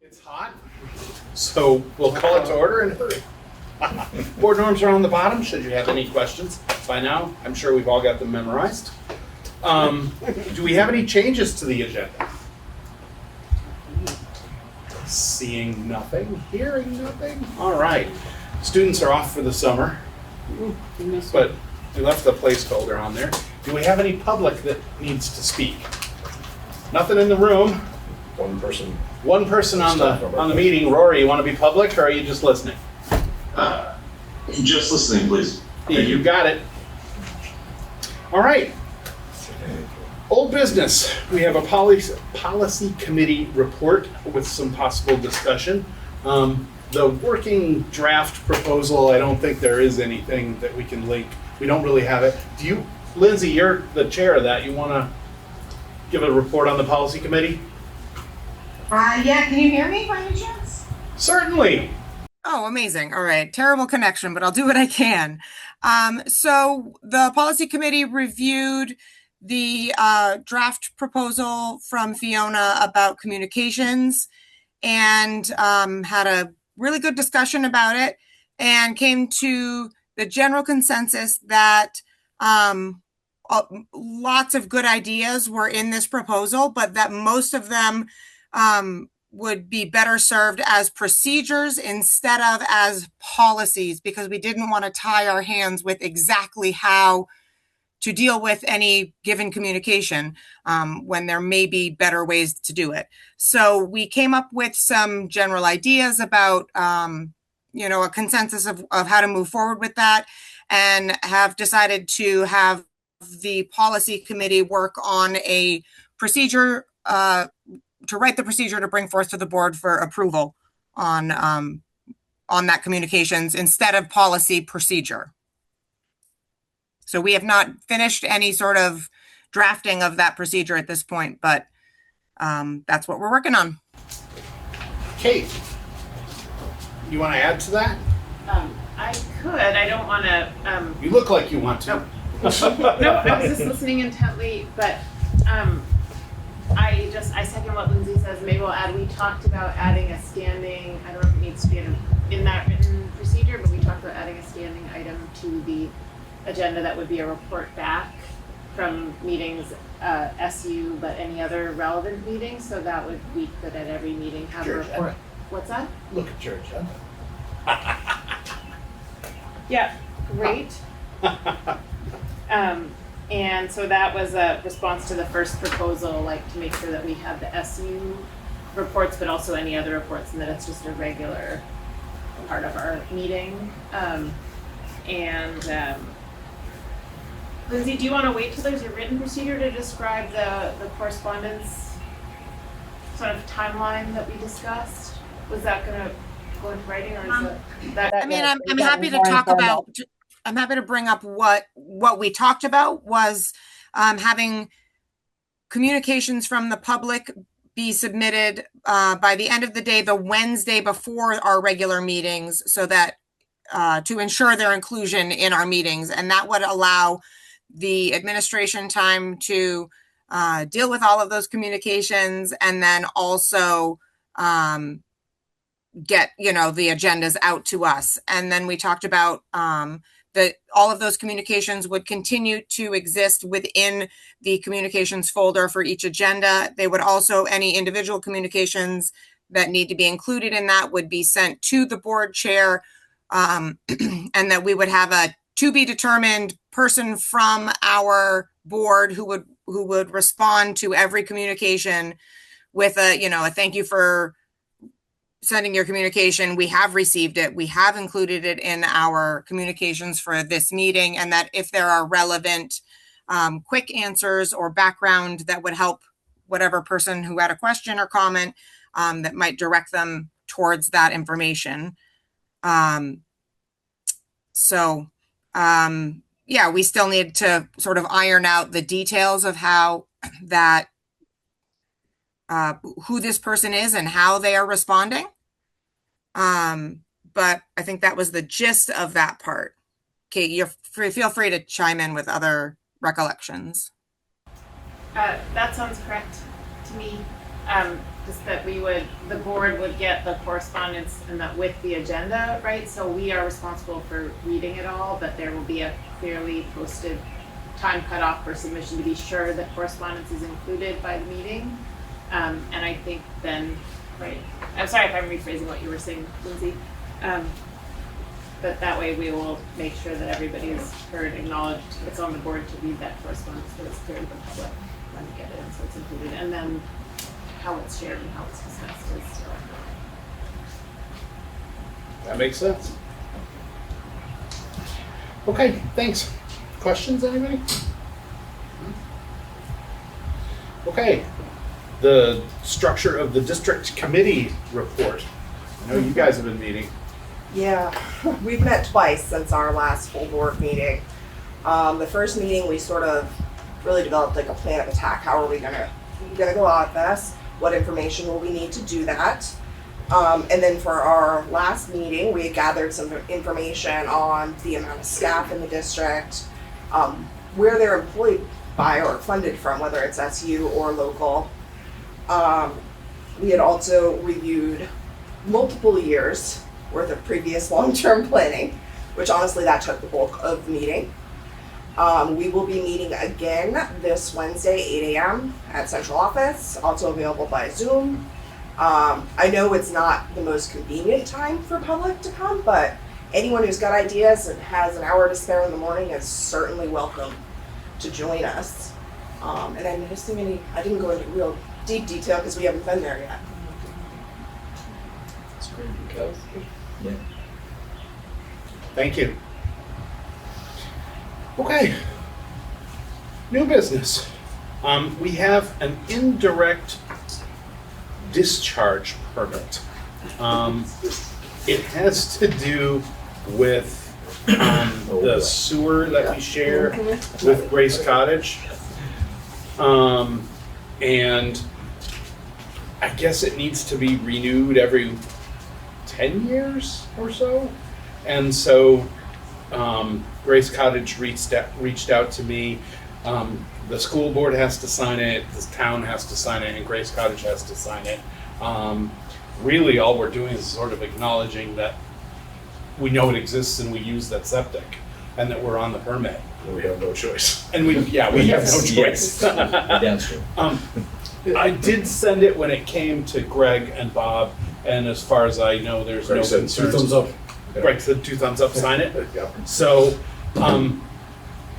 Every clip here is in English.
It's hot, so we'll call it to order and hurry. Board norms are on the bottom, should you have any questions. By now, I'm sure we've all got them memorized. Do we have any changes to the agenda? Seeing nothing, hearing nothing. All right. Students are off for the summer, but we left the placeholder on there. Do we have any public that needs to speak? Nothing in the room. One person. One person on the meeting. Rory, you want to be public or are you just listening? Just listening, please. You got it. All right. Old business. We have a policy committee report with some possible discussion. The working draft proposal, I don't think there is anything that we can link. We don't really have it. Do you, Lindsay, you're the chair of that. You want to give a report on the policy committee? Yeah, can you hear me by any chance? Certainly. Oh, amazing. All right. Terrible connection, but I'll do what I can. So the policy committee reviewed the draft proposal from Fiona about communications and had a really good discussion about it and came to the general consensus that lots of good ideas were in this proposal, but that most of them would be better served as procedures instead of as policies, because we didn't want to tie our hands with exactly how to deal with any given communication when there may be better ways to do it. So we came up with some general ideas about, a consensus of how to move forward with that, and have decided to have the policy committee work on a procedure to write the procedure to bring forth to the board for approval on that communications instead of policy procedure. So we have not finished any sort of drafting of that procedure at this point, but that's what we're working on. Kate, you want to add to that? I could. I don't want to. You look like you want to. No, I was just listening intently, but I second what Lindsay says. Maybe we'll add. We talked about adding a standing. I don't know if it needs to be in that written procedure, but we talked about adding a standing item to the agenda that would be a report back from meetings, SU, but any other relevant meetings. So that we could at every meeting have a report. What's that? Look at your agenda. Yeah, great. And so that was a response to the first proposal, like to make sure that we have the SU reports, but also any other reports, and that it's just a regular part of our meeting. Lindsay, do you want to wait till there's a written procedure to describe the correspondence sort of timeline that we discussed? Was that going to go into writing, or is that? I mean, I'm happy to talk about. I'm happy to bring up what we talked about was having communications from the public be submitted by the end of the day, the Wednesday before our regular meetings, so that to ensure their inclusion in our meetings. And that would allow the administration time to deal with all of those communications, and then also get, the agendas out to us. And then we talked about that all of those communications would continue to exist within the communications folder for each agenda. They would also, any individual communications that need to be included in that would be sent to the board chair, and that we would have a to be determined person from our board who would respond to every communication with a thank you for sending your communication. We have received it. We have included it in our communications for this meeting, and that if there are relevant quick answers or background that would help whatever person who had a question or comment, that might direct them towards that information. We still need to sort of iron out the details of how that, who this person is and how they are responding. But I think that was the gist of that part. Kate, feel free to chime in with other recollections. That sounds correct to me. Just that the board would get the correspondence and that with the agenda, right? So we are responsible for reading it all, but there will be a clearly posted time cutoff for submission to be sure that correspondence is included by the meeting. And I think then, right, I'm sorry if I'm rephrasing what you were saying, Lindsay. But that way we will make sure that everybody is heard, acknowledged, it's on the board to read that correspondence, so it's clear to the public when to get it, and so it's included. And then how it's shared and how it's discussed is still. That makes sense. Okay, thanks. Questions, anybody? Okay, the structure of the district committee report. I know you guys have been meeting. Yeah, we've met twice since our last full board meeting. The first meeting, we sort of really developed like a plan of attack. How are we gonna go at this? What information will we need to do that? And then for our last meeting, we had gathered some information on the amount of staff in the district, where they're employed by or funded from, whether it's SU or local. We had also reviewed multiple years worth of previous long-term planning, which honestly that took the bulk of the meeting. We will be meeting again this Wednesday, 8 a.m. at central office, also available by Zoom. I know it's not the most convenient time for public to come, but anyone who's got ideas and has an hour to spare in the morning is certainly welcome to join us. And I'm assuming I didn't go into real deep detail because we haven't been there yet. That's great. Yeah. Thank you. Okay. New business. We have an indirect discharge permit. It has to do with the sewer that we share with Grace Cottage. And I guess it needs to be renewed every 10 years or so. And so Grace Cottage reached out to me. The school board has to sign it, the town has to sign it, and Grace Cottage has to sign it. Really, all we're doing is sort of acknowledging that we know it exists and we use that septic, and that we're on the permit. We have no choice. And we have no choice. Downstream. I did send it when it came to Greg and Bob, and as far as I know, there's no Greg said concerns. 2 thumbs up. Greg said 2 thumbs up, sign it. Yeah. So,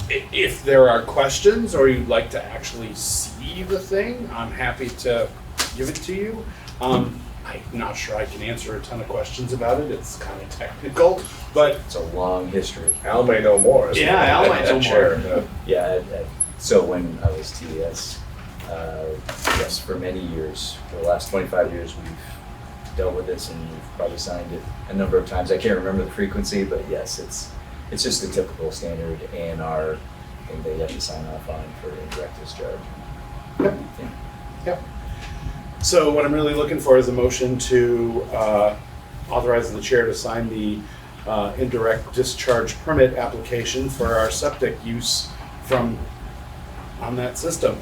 if there are questions or you'd like to actually see the thing, I'm happy to give it to you. I'm not sure I can answer a ton of questions about it. It's kind of technical, but It's a long history. Al may know more. Yeah, Al might know Chair, more. Yeah, so when I was TES, yes, for many years, for the last 25 years, we've dealt with this and we've probably signed it a number of times. I can't remember the frequency, but yes, it's just a typical standard ANR thing they have to sign off on for indirect discharge. Yep. Yeah. Yep. So what I'm really looking for is a motion to authorize the chair to sign the indirect discharge permit application for our septic use from on that system.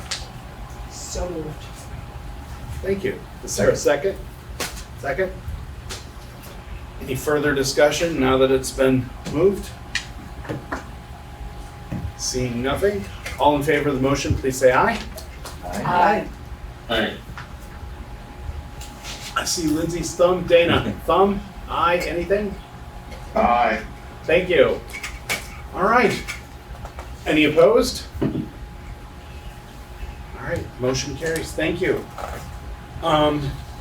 So moved. Thank you. Is there a second? Second? Any further discussion now that it's been moved? Seeing nothing, all in favor of the motion, please say aye. Aye. Aye. I see Lindsay's thumb. Dana, thumb, aye, anything? Aye. Thank you. All right. Any opposed? All right, motion carries. Thank you.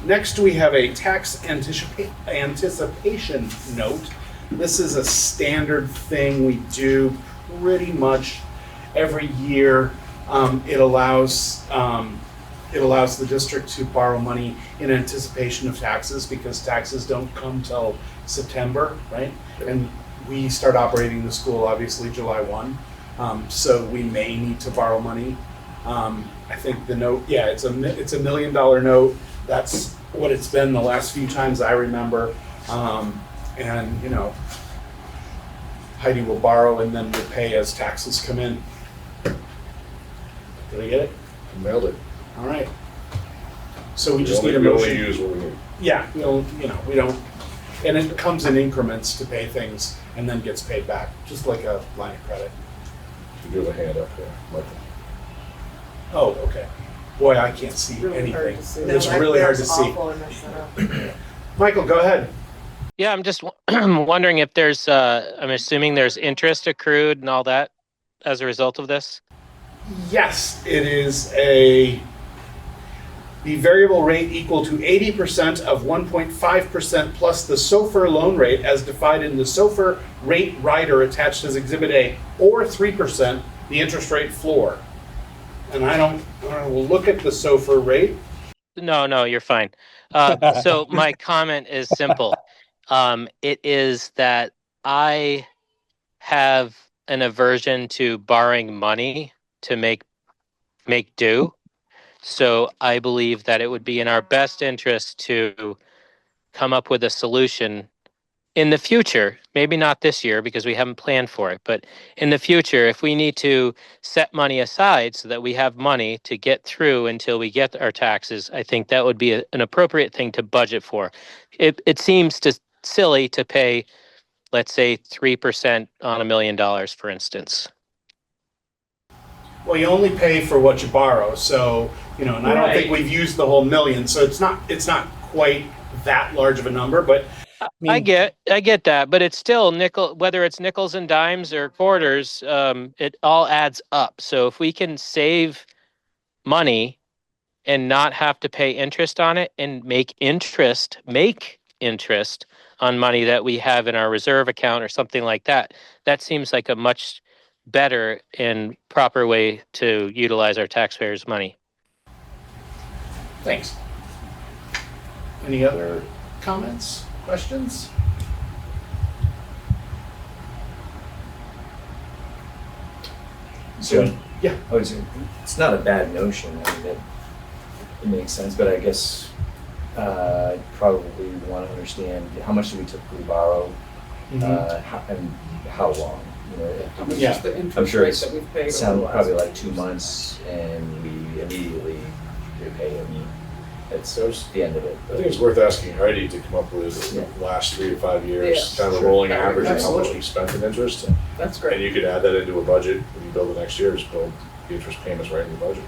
Next, we have a tax anticipation note. This is a standard thing we do pretty much every year. It allows the district to borrow money in anticipation of taxes because taxes don't come till September, right? And we start operating the school obviously July 1, so we may need to borrow money. I think the note, yeah, it's a $1 million note. That's what it's been the last few times I remember. And you know, Heidi will borrow and then we'll pay as taxes come in. Did I get it? Nailed it. All right. So we just need a We only motion. use what we need. Yeah, we don't, we don't, and it comes in increments to pay things and then gets paid back, just like a line of credit. You do have a hand up there, Michael. Oh, okay. Boy, I can't see anything. It's really hard to see. Awful in this setup. Michael, go ahead. Yeah, I'm just wondering if there's, I'm assuming there's interest accrued and all that as a result of this? Yes, it is the variable rate equal to 80% of 1.5% plus the SOFR loan rate as defined in the SOFR rate rider attached as Exhibit A, or 3%, the interest rate floor. And we'll look at the SOFR rate. No, you're fine. So my comment is simple. It is that I have an aversion to borrowing money to make do. So I believe that it would be in our best interest to come up with a solution in the future, maybe not this year because we haven't planned for it, but in the future, if we need to set money aside so that we have money to get through until we get our taxes, I think that would be an appropriate thing to budget for. It seems silly to pay, let's say, 3% on $1 million, for instance. Well, you only pay for what you borrow, so, and I don't think we've used the whole million, so it's not quite that large of a number, but I get that, but it's still whether it's nickels and dimes or quarters, it all adds up. So if we can save money and not have to pay interest on it and make interest on money that we have in our reserve account or something like that, that seems like a much better and proper way to utilize our taxpayers' money. thanks. Any other comments, questions? So, Yeah. I would say, it's not a bad notion. I mean, it makes sense, but I guess I probably want to understand how much do we typically borrow, and how long. How much Yeah. is the interest I'm sure rate it's that we've paid over the sound last probably like 2 2 months, and we immediately repay. I mean, it's the end of it. I think it's worth asking Heidi to come up with the last 3 to 5 years, kind of a rolling average of how much we spent in interest. That's And great. you could add that into a budget when you build the next year, just build the interest payments right in the budget.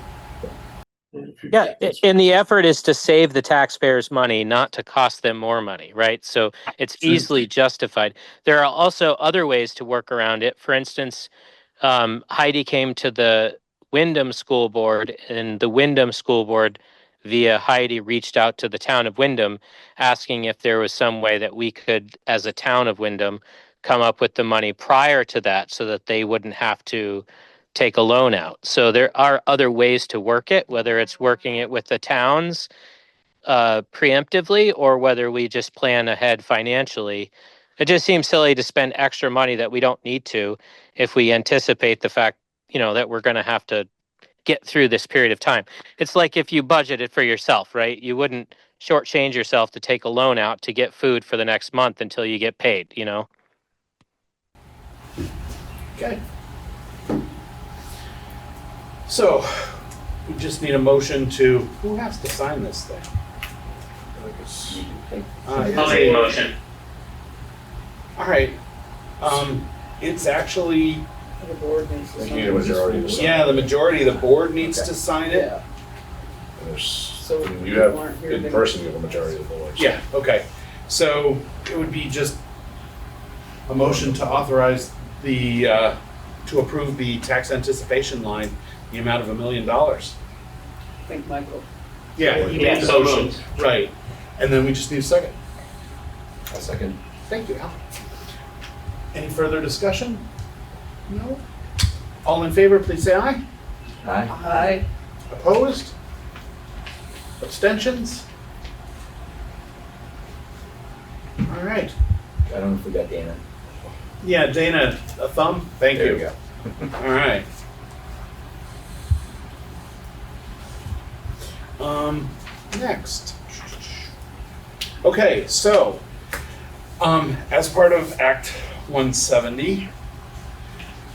Yeah, and the effort is to save the taxpayers money, not to cost them more money, right? So it's easily justified. There are also other ways to work around it. For instance, Heidi came to the Wyndham School Board, and the Wyndham School Board, via Heidi, reached out to the town of Wyndham, asking if there was some way that we could, as a town of Wyndham, come up with the money prior to that so that they wouldn't have to take a loan out. So there are other ways to work it, whether it's working it with the towns preemptively or whether we just plan ahead financially. It just seems silly to spend extra money that we don't need to if we anticipate the fact, that we're going to have to get through this period of time. It's like if you budgeted for yourself, right? You wouldn't shortchange yourself to take a loan out to get food for the next month until you get paid, Okay. So, we just need a motion who has to sign this thing? I'll make a motion. All right. It's actually, The board needs to You sign need a majority to sign. the majority of the board needs to sign it. Yeah. And there's, So if you have, people aren't here, in then- person, you have a majority of the board. Yeah, okay. So it would be just a motion to authorize to approve the tax anticipation line, the amount of $1 million. I think Michael. Yeah, he made the so motion, moved. right. And then we just need a second. A second. Thank you, Al. Any further discussion? No? All in favor, please say aye. Aye. Aye. Opposed? Abstentions? All right. I don't know if we got Dana. Yeah, Dana, a thumb? Thank There you. you go. All right. Next. Okay, so, as part of Act 170,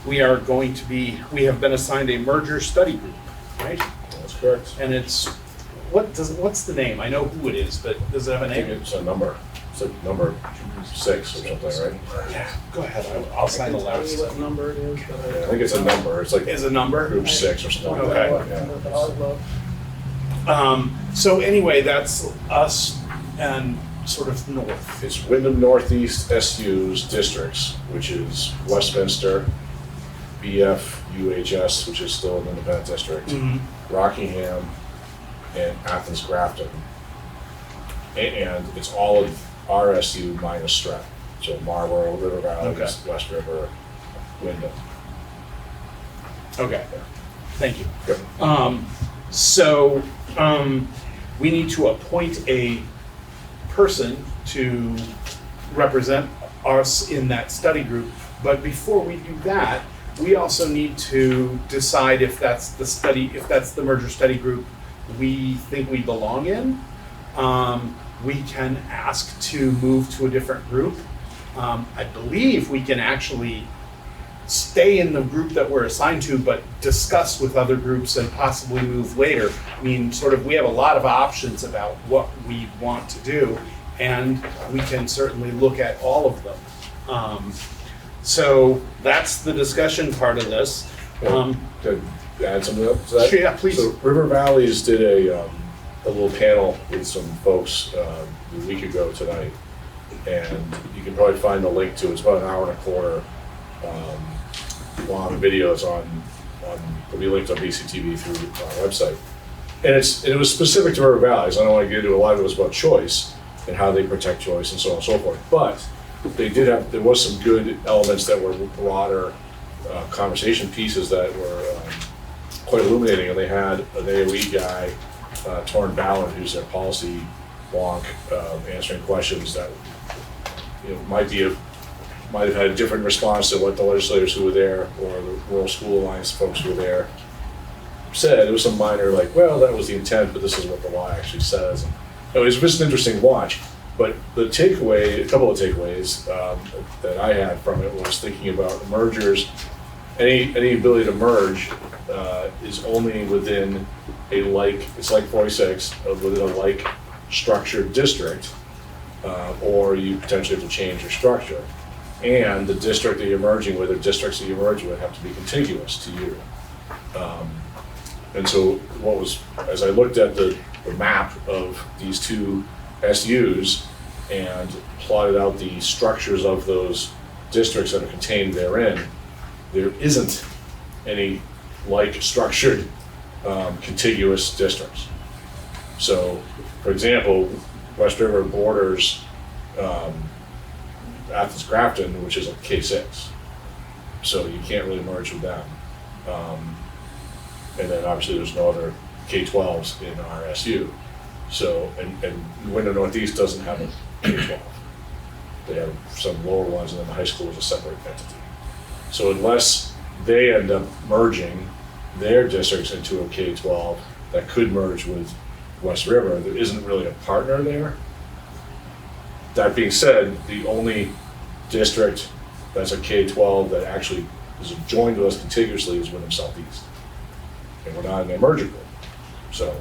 we have been assigned a merger study group, right? That's correct. And it's what's the name? I know who it is, but does it have a I think name? it's a number, it's like number 6 or something, right? Yeah, go ahead, I'll sign the I can tell last. you what number it is, but Yeah, I think it's a number, it's like Is a number? group 6 or something. don't Okay. know what number, but I'll look. So anyway, that's us and sort of north. It's Wyndham Northeast SU's districts, which is Westminster, BF, UHS, which is still an independent district, Rockingham, and Athens Grafton. And it's all of RSU minus Stratton. So Marlboro, River Valley, Okay. West River, Wyndham. Okay, thank you. Yep. So we need to appoint a person to represent us in that study group. But before we do that, we also need to decide if that's the merger study group we think we belong in. We can ask to move to a different group. I believe we can actually stay in the group that we're assigned to, but discuss with other groups and possibly move later. I mean, we have a lot of options about what we want to do, and we can certainly look at all of them. So that's the discussion part of this. Could add something up to that? Yeah, please. So River Valleys did a little panel with some folks a week ago tonight, and you can probably find the link to it. It's about an hour and a quarter long video. It's on it'll be linked on BCTV through our website, and it was specific to River Valleys. I don't want to get into a lot of it was about choice and how they protect choice and so on and so forth, but there was some good elements that were broader conversation pieces that were quite illuminating, and they had an AOE guy, Torrin Ballard, who's their policy wonk, answering questions that might have had a different response to what the legislators who were there or the Rural School Alliance folks who were there said. It was some minor well, that was the intent, but this is what the law actually says. And it was just an interesting watch. But a couple of takeaways that I had from it was thinking about mergers. Any ability to merge is only within it's like 46, within a like structured district, or you potentially have to change your structure. And the district that you're merging with or districts that you merge with have to be contiguous to you. And so as I looked at the map of these two SUs and plotted out the structures of those districts that are contained therein, there isn't any like structured contiguous districts. So, for example, West River borders Athens Grafton, which is a K6. So you can't really merge with them. And then obviously there's no other K12s in our SU. So, and Wyndham Northeast doesn't have a K12. They have some lower ones, and then the high school is a separate entity. So unless they end up merging their districts into a K12 that could merge with West River, there isn't really a partner there. That being said, the only district that's a K12 that actually is joined to us contiguously is Wyndham Southeast. And we're not in a merger group. So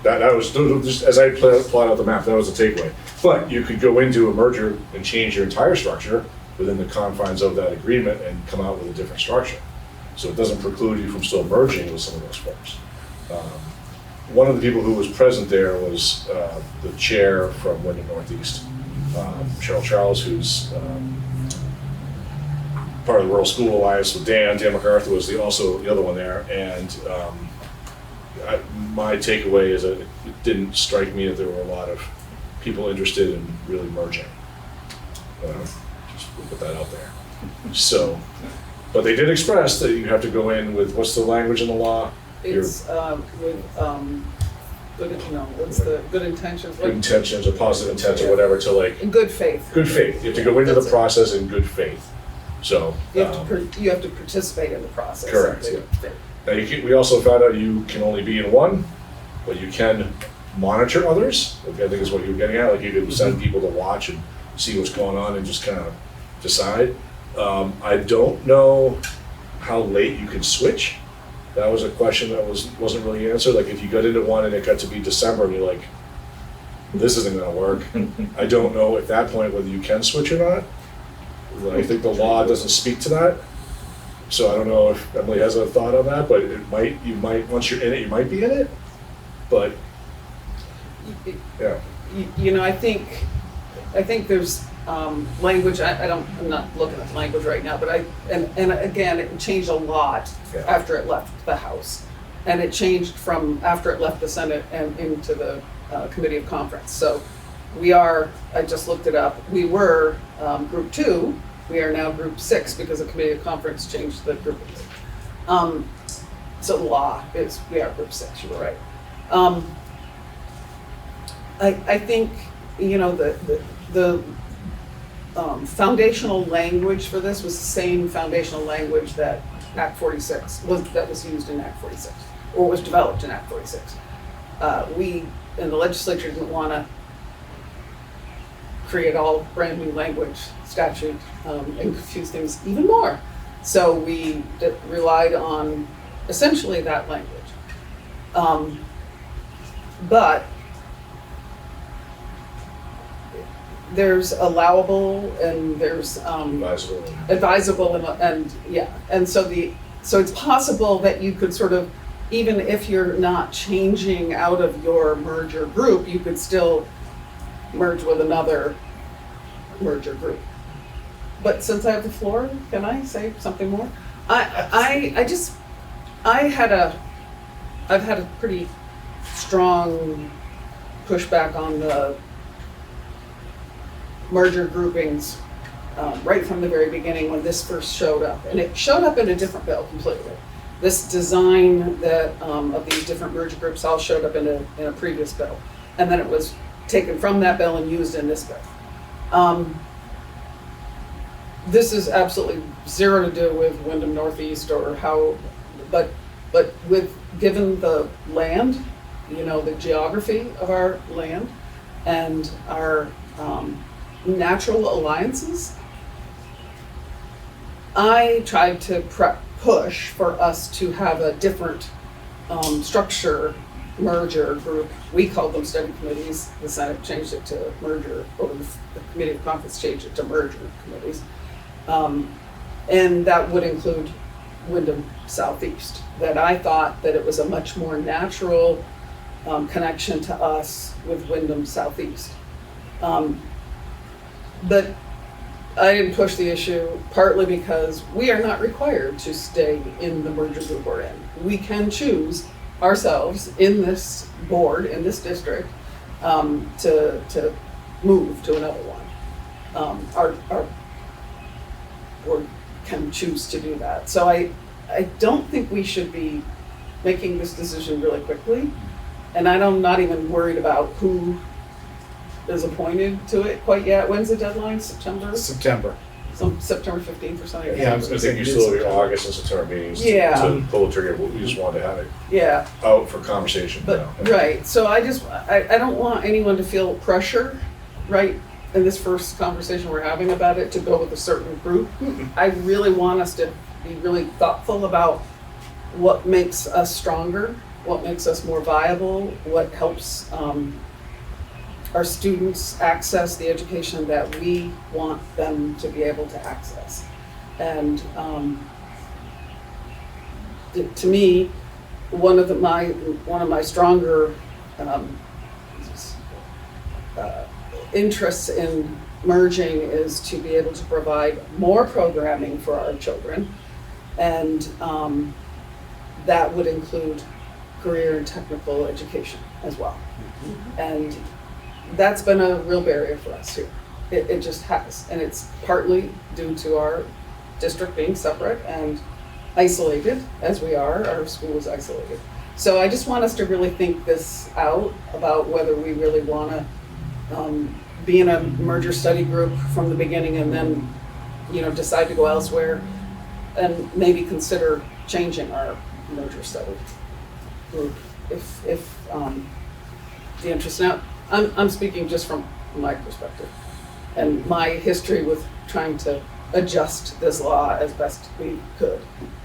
that was just, as I plot out the map, that was a takeaway. But you could go into a merger and change your entire structure within the confines of that agreement and come out with a different structure. So it doesn't preclude you from still merging with some of those folks. One of the people who was present there was the chair from Wyndham Northeast, Cheryl Charles, who's part of the Rural School Alliance with Dan MacArthur was also the other one there. And my takeaway is that it didn't strike me that there were a lot of people interested in really merging. Just put that out there. So, but they did express that you have to go in with, what's the language in the law? It's with what's the good intentions? Good intentions or positive intent or whatever to In good faith. good faith. You have to go into the process in good faith. So. You have to participate in the process. Correct, in good faith. Now we also found out you can only be in one, but you can monitor others. I think is what you were getting at. Like you could send people to watch and see what's going on and just kind of decide. I don't know how late you can switch. That was a question that wasn't really answered. Like if you got into one and it got to be December and you're like, this isn't gonna work. I don't know at that point whether you can switch or not. I think the law doesn't speak to that. So I don't know if Emily has a thought on that, but you might, once you're in it, you might be in it. But, yeah. You know, I think there's language, I'm not looking at the language right now, but and again, it changed a lot Yeah. after it left the House. And it changed from after it left the Senate and into the Committee of Conference. So I just looked it up, we were Group 2, we are now Group 6 because the Committee of Conference changed the grouping. So the law is, we are Group 6, you were right. I think, you know, the foundational language for this was the same foundational language that Act 46 that was used in Act 46, or was developed in Act 46. We in the legislature didn't want to create all brand new language, statute, and confuse things even more. So we relied on essentially that language. But there's allowable and there's advisable and yeah, and so it's possible that you could sort of, even if you're not changing out of your merger group, you could still merge with another merger group. But since I have the floor, can I say something more? I've had a pretty strong pushback on the merger groupings right from the very beginning when this first showed up. And it showed up in a different bill completely. This design that of these different merger groups all showed up in a previous bill. And then it was taken from that bill and used in this bill. This is absolutely zero to do with Wyndham Northeast or how, but with, given the land, you know, the geography of our land and our natural alliances, I tried to push for us to have a different structure, merger group. We called them study committees. The Senate changed it to merger, or the Committee of Conference changed it to merger committees. And that would include Wyndham Southeast. That I thought that it was a much more natural connection to us with Wyndham Southeast. But I didn't push the issue partly because we are not required to stay in the merger group we're in. We can choose ourselves in this board, in this district, to move to another one. Our board can choose to do that. So I don't think we should be making this decision really quickly. And I'm not even worried about who is appointed to it quite yet. When's the deadline? September? September. Some September 15th or something? Yeah, I think you still have your August and September meetings Yeah. to pull the trigger. We just wanted to have it Yeah, out for conversation but, now. right, so I don't want anyone to feel pressure, right, in this first conversation we're having about it, to go with a certain group. I really want us to be really thoughtful about what makes us stronger, what makes us more viable, what helps our students access the education that we want them to be able to access. And to me, one of my stronger interests in merging is to be able to provide more programming for our children, and that would include career and technical education as well. And that's been a real barrier for us here. It just has, and it's partly due to our district being separate and isolated, as we are. Our school is isolated. So I just want us to really think this out about whether we really want to be in a merger study group from the beginning and then, you know, decide to go elsewhere, and maybe consider changing our merger study group if the interest. Now, I'm speaking just from my perspective and my history with trying to adjust this law as best we could.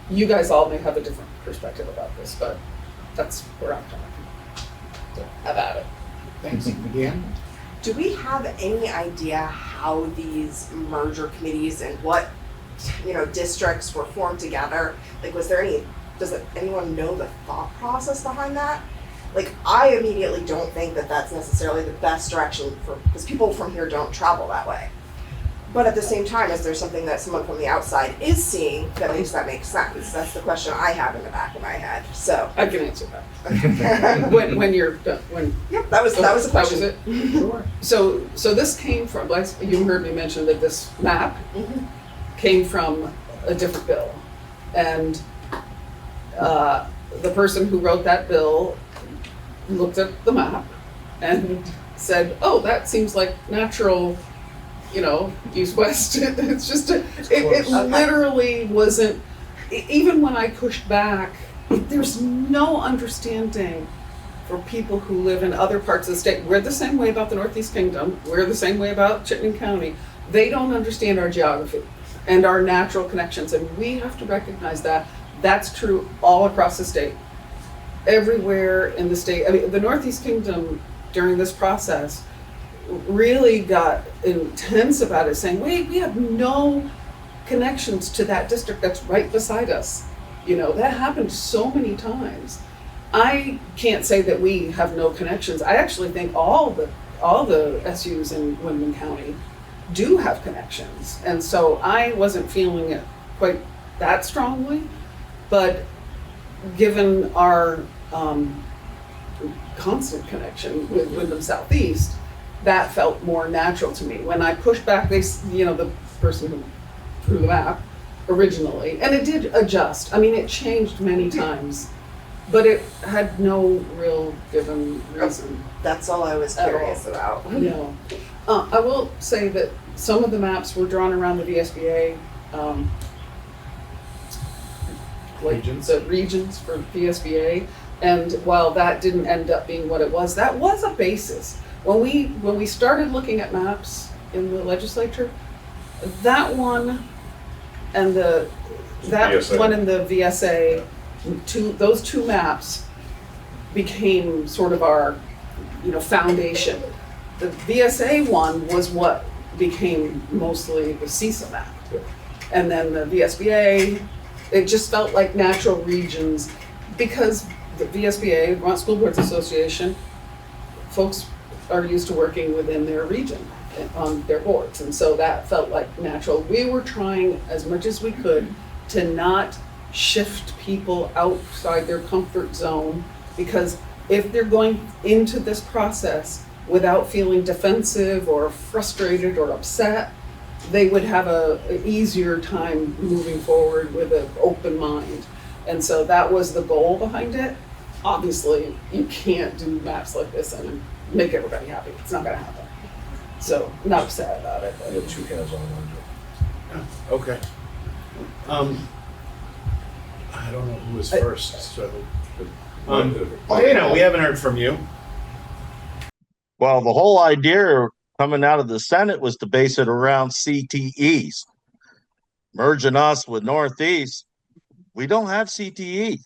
You guys all may have a different perspective about this, but that's where I'm coming from about it. Thanks, Deanne. Do we have any idea how these merger committees and what, districts were formed together? Like, does anyone know the thought process behind that? Like, I immediately don't think that that's necessarily the best direction because people from here don't travel that way. But at the same time, is there something that someone from the outside is seeing that makes sense? That's the question I have in the back of my head. So I can answer that. when you're done, yep, that was the question. That was it. Sure. So this came from, like you heard me mention that this map came from a different bill, and the person who wrote that bill looked at the map and said, "Oh, that seems like natural." East West. It's just it literally wasn't. Even when I pushed back, there's no understanding for people who live in other parts of the state. We're the same way about the Northeast Kingdom. We're the same way about Chittenden County. They don't understand our geography and our natural connections, and we have to recognize that. That's true all across the state. Everywhere in the state. I mean, the Northeast Kingdom during this process really got intense about it, saying, wait, we have no connections to that district that's right beside us. That happened so many times. I can't say that we have no connections. I actually think all the SUs in Windham County do have connections. And so I wasn't feeling it quite that strongly, but given our constant connection with Windham Southeast, that felt more natural to me. When I pushed back, the person who drew the map originally, and it did adjust. I mean, it changed many times, but it had no real given reason. That's all I was curious about. No. I will say that some of the maps were drawn around the VSBA, Regions. the regions for VSBA, and while that didn't end up being what it was, that was a basis. When we started looking at maps in the legislature, that one and that VSA. one in the VSA, those two maps became sort of our foundation. The VSA one was what became mostly the CISA map. Yeah. And then the VSBA, it just felt like natural regions because the VSBA, Vermont School Boards Association, folks are used to working within their region on their boards. And so that felt like natural. We were trying as much as we could to not shift people outside their comfort zone, because if they're going into this process without feeling defensive or frustrated or upset, they would have an easier time moving forward with an open mind. And so that was the goal behind it. Obviously, you can't do maps like this and make everybody happy. It's not gonna happen. So, not upset about it. You have two hands on one. Okay. I don't know who was first, so. We haven't heard from you. Well, the whole idea coming out of the Senate was to base it around CTEs. Merging us with Northeast, we don't have CTE.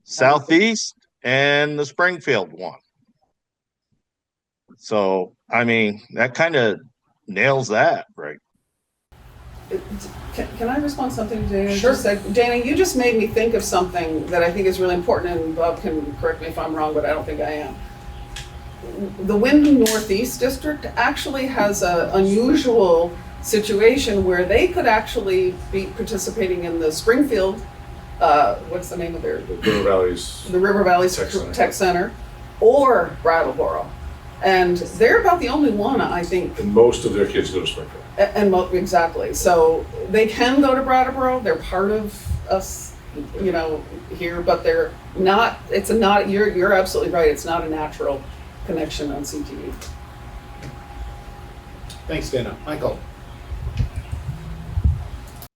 Southeast and the Springfield one. So, I mean, that kind of nails that, right? Can I respond to something Dana Sure. just said? Dana, you just made me think of something that I think is really important, and Bob can correct me if I'm wrong, but I don't think I am. The Windham Northeast District actually has an unusual situation where they could actually be participating in the Springfield, what's the name of their? River Valley's. The River Valley's Tech Center, or Brattleboro. And they're about the only one, I think. And most of their kids go to Springfield. Exactly. So they can go to Brattleboro. They're part of us, here, but they're not. You're absolutely right. It's not a natural connection on CTE. Thanks, Dana. Michael.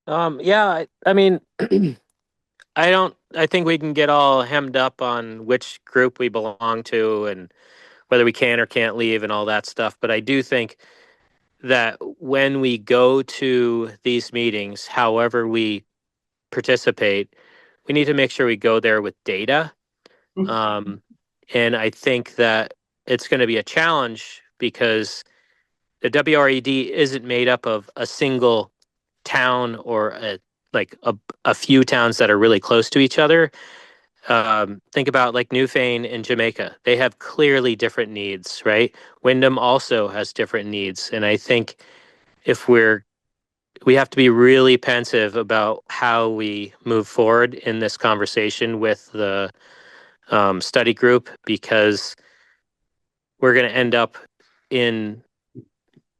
Yeah, I mean, I think we can get all hemmed up on which group we belong to and whether we can or can't leave and all that stuff. But I do think that when we go to these meetings, however we participate, we need to make sure we go there with data. And I think that it's going to be a challenge because the WRED isn't made up of a single town or a few towns that are really close to each other. Think about like Newfane and Jamaica. They have clearly different needs, right? Wyndham also has different needs. And I think if we have to be really pensive about how we move forward in this conversation with the study group, because we're going to end up in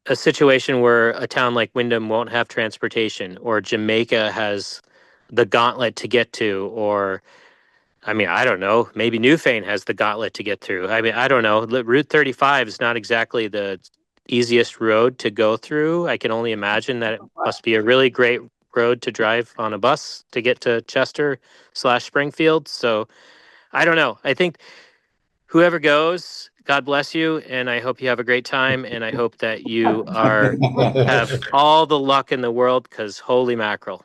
a situation where a town like Wyndham won't have transportation, or Jamaica has the gauntlet to get to, or I mean, I don't know, maybe Newfane has the gauntlet to get through. I mean, I don't know. Route 35 is not exactly the easiest road to go through. I can only imagine that it must be a really great road to drive on a bus to get to Chester/Springfield. So I don't know. I think whoever goes, God bless you, and I hope you have a great time, and I hope that you have all the luck in the world, because holy mackerel.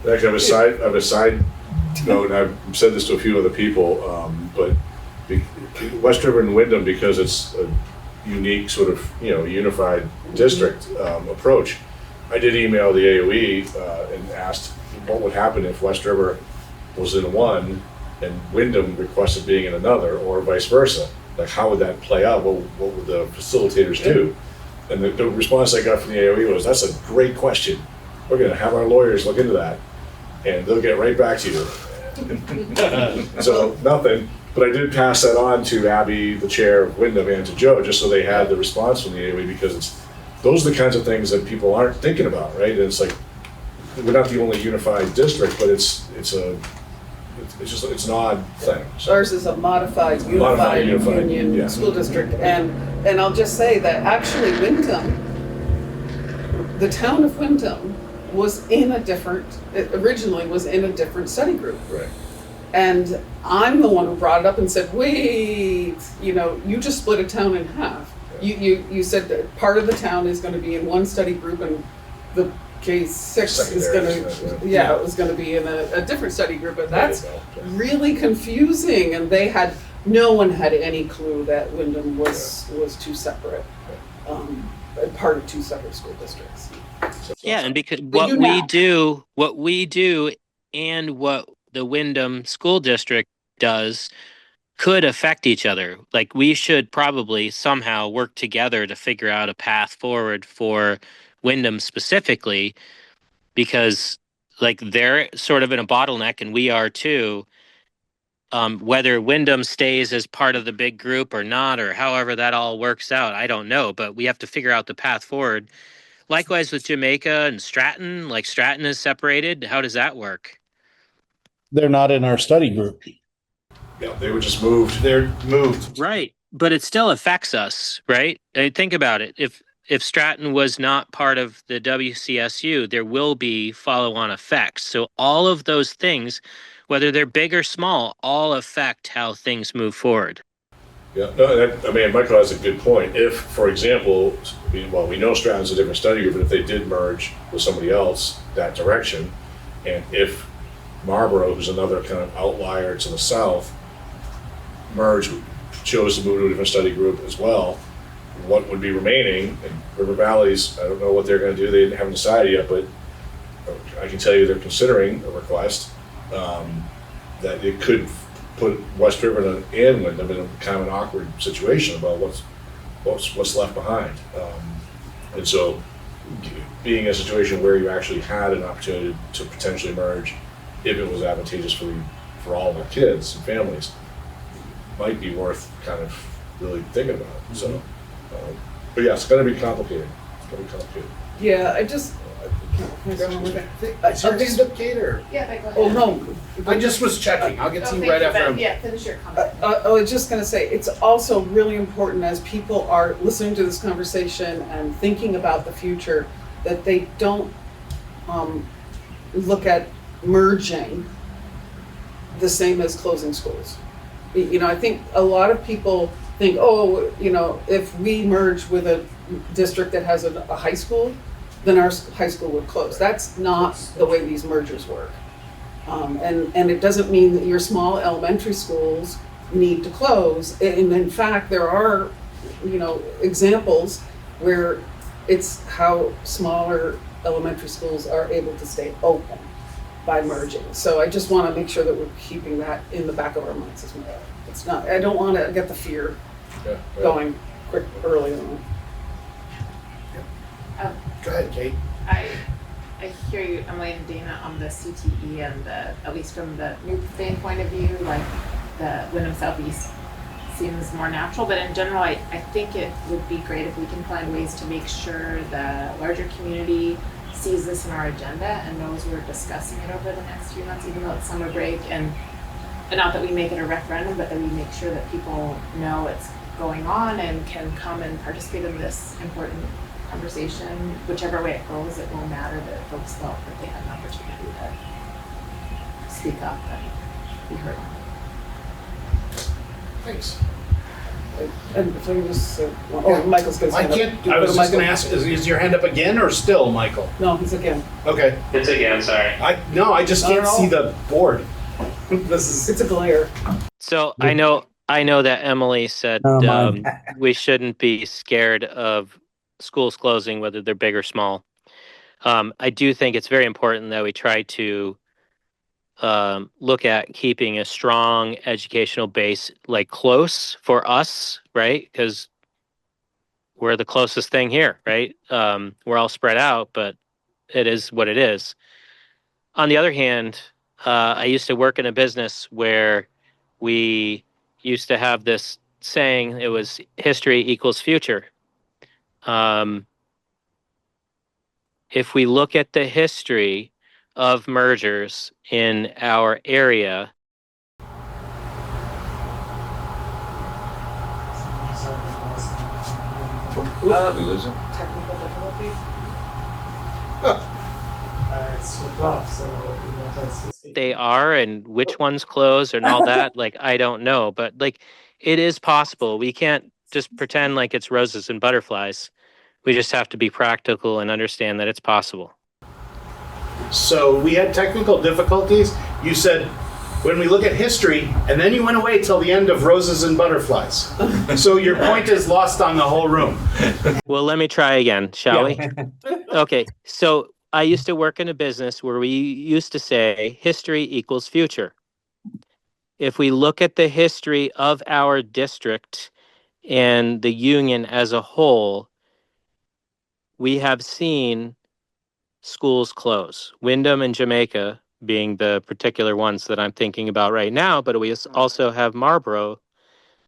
Actually, I have a side note, and I've said this to a few other people, but West River and Wyndham, because it's a unique sort of, unified district approach, I did email the AOE and asked what would happen if West River was in one and Wyndham requested being in another, or vice versa. Like, how would that play out? What would the facilitators do? And the response I got from the AOE was, that's a great question. We're going to have our lawyers look into that, and they'll get right back to you. So, nothing. But I did pass that on to Abby, the chair of Wyndham, and to Joe, just so they had the response from the AOE, because those are the kinds of things that people aren't thinking about, right? And it's like, we're not the only unified district, but it's an odd thing. So. Ours is a modified unified union school district, and I'll just say that actually Wyndham, the town of Wyndham, originally was in a different study group. Right. And I'm the one who brought it up and said, wait, you just split a town in half. Yeah. You said that part of the town is going to be in one study group, and the K6 is going to, it was going to be in a different study group, and that's really confusing. And no one had any clue that Wyndham was two separate, part of two separate school districts. Yeah, and because what we do and what the Wyndham School District does could affect each other. Like, we should probably somehow work together to figure out a path forward for Wyndham specifically, because like they're sort of in a bottleneck and we are too. Whether Wyndham stays as part of the big group or not, or however that all works out, I don't know, but we have to figure out the path forward. Likewise with Jamaica and Stratton, like Stratton is separated. How does that work? They're not in our study group. Yeah, they were just moved. They're moved. Right. But it still affects us, right? I mean, think about it. If Stratton was not part of the WCSU, there will be follow-on effects. So all of those things, whether they're big or small, all affect how things move forward. Yeah, no, Michael has a good point. If, for example, we know Stratton's a different study group, but if they did merge with somebody else that direction, and if Marlboro, who's another kind of outlier to the south, chose to move to a different study group as well, what would be remaining? And River Valley's, I don't know what they're going to do. They haven't decided yet, but I can tell you they're considering a request that it could put West River and Wyndham in a kind of an awkward situation about what's left behind. And so, being in a situation where you actually had an opportunity to potentially merge, if it was advantageous for all of our kids and families, might be worth kind of really thinking about. So, but yeah, it's going to be complicated. Yeah, I just. Can I go on with it? Is your hand up, Kate, or? Yeah, go ahead. Oh, no. I just was checking. I'll get to you right after I'm. Yeah, finish your comment. I was just going to say, it's also really important as people are listening to this conversation and thinking about the future, that they don't look at merging the same as closing schools. I think a lot of people think, if we merge with a district that has a high school, then our high school would close. That's not the way these mergers work. And it doesn't mean that your small elementary schools need to close. And in fact, there are, examples where it's how smaller elementary schools are able to stay open by merging. So I just want to make sure that we're keeping that in the back of our minds as well. It's not, I don't want to get the fear going quick early on. Go ahead, Kate. I hear you, Emily and Dana, on the CTE and at least from the Newfane point of view, like the Wyndham Southeast seems more natural, but in general, I think it would be great if we can find ways to make sure the larger community sees this in our agenda and knows we're discussing it over the next few months, even though it's summer break, and not that we make it a referendum, but that we make sure that people know it's going on and can come and participate in this important conversation. Whichever way it goes, it will matter that folks felt that they had an opportunity to speak up and be heard. Thanks. And if I can just say, Michael's going to I can't. I was just going to ask: is your hand up again or still, Michael? No, he's again. Okay. It's again, sorry. I just can't see the board. It's a glare. So I know that Emily said we shouldn't be scared of schools closing, whether they're big or small. I do think it's very important that we try to look at keeping a strong educational base, like close for us, right? Because we're the closest thing here, right? We're all spread out, but it is what it is. On the other hand, I used to work in a business where we used to have this saying, it was history equals future. If we look at the history of mergers in our area, We lose him? Technical difficulty. they are and which ones close and all that, like, I don't know. But like, it is possible. We can't just pretend like it's roses and butterflies. We just have to be practical and understand that it's possible. So we had technical difficulties. You said, when we look at history, and then you went away till the end of roses and butterflies. So your point is lost on the whole room. Well, let me try again, shall we? Okay, so I used to work in a business where we used to say history equals future. If we look at the history of our district and the union as a whole, we have seen schools close. Wyndham and Jamaica being the particular ones that I'm thinking about right now, but we also have Marlboro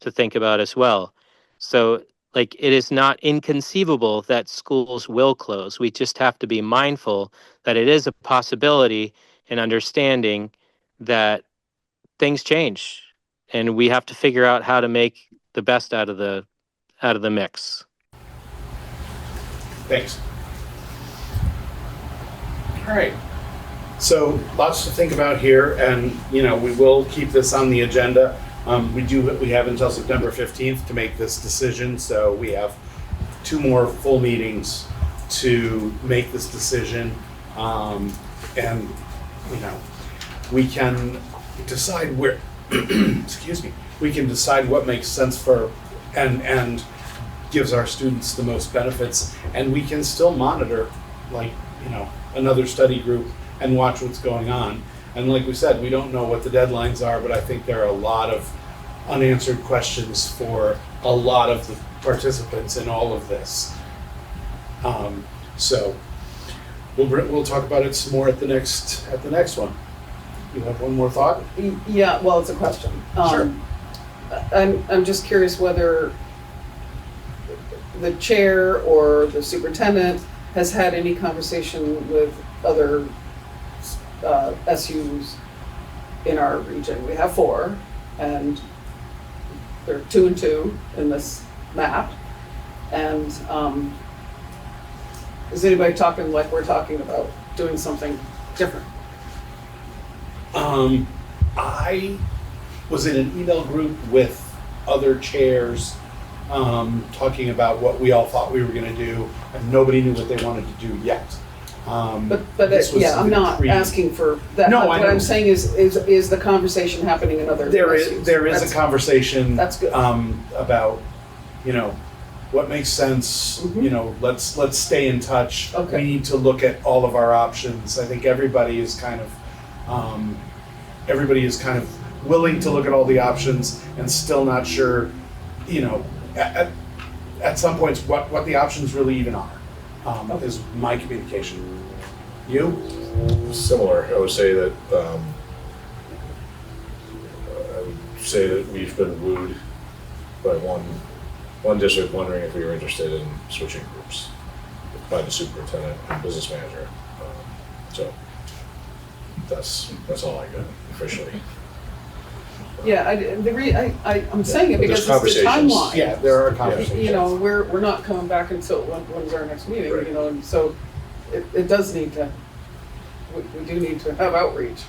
to think about as well. So, like, it is not inconceivable that schools will close. We just have to be mindful that it is a possibility and understanding that things change, and we have to figure out how to make the best out of the mix. Thanks. All right. So lots to think about here, and we will keep this on the agenda. We have until September 15th to make this decision, so we have 2 more full meetings to make this decision, and we can decide where. Excuse me. We can decide what makes sense for and gives our students the most benefits, and we can still monitor, another study group and watch what's going on. And like we said, we don't know what the deadlines are, but I think there are a lot of unanswered questions for a lot of the participants in all of this. So we'll talk about it some more at the next one. You have one more thought? Yeah, well, it's a question. Sure. I'm just curious whether the chair or the superintendent has had any conversation with other SUs in our region. We have 4, and there are 2 and 2 in this map. And is anybody talking like we're talking about doing something different? I was in an email group with other chairs talking about what we all thought we were gonna do, and nobody knew what they wanted to do yet. This was I'm not pre- asking for that. No, I What know. I'm saying is the conversation happening in other There issues? is a That's- conversation. That's good. About, what makes sense, let's stay in touch. Okay. We need to look at all of our options. I think everybody is kind of willing to look at all the options and still not sure, at some points, what the options really even are, is my communication. You? Similar, I would say that, we've been wooed by one district wondering if we were interested in switching groups by the superintendent and business manager. So that's all I got officially. Yeah, I'm saying it But there's because it's the conversations. timeline. Yeah, there are conversations. We're not coming back until when's our next meeting, Right. and so it does need to, we do need to have outreach.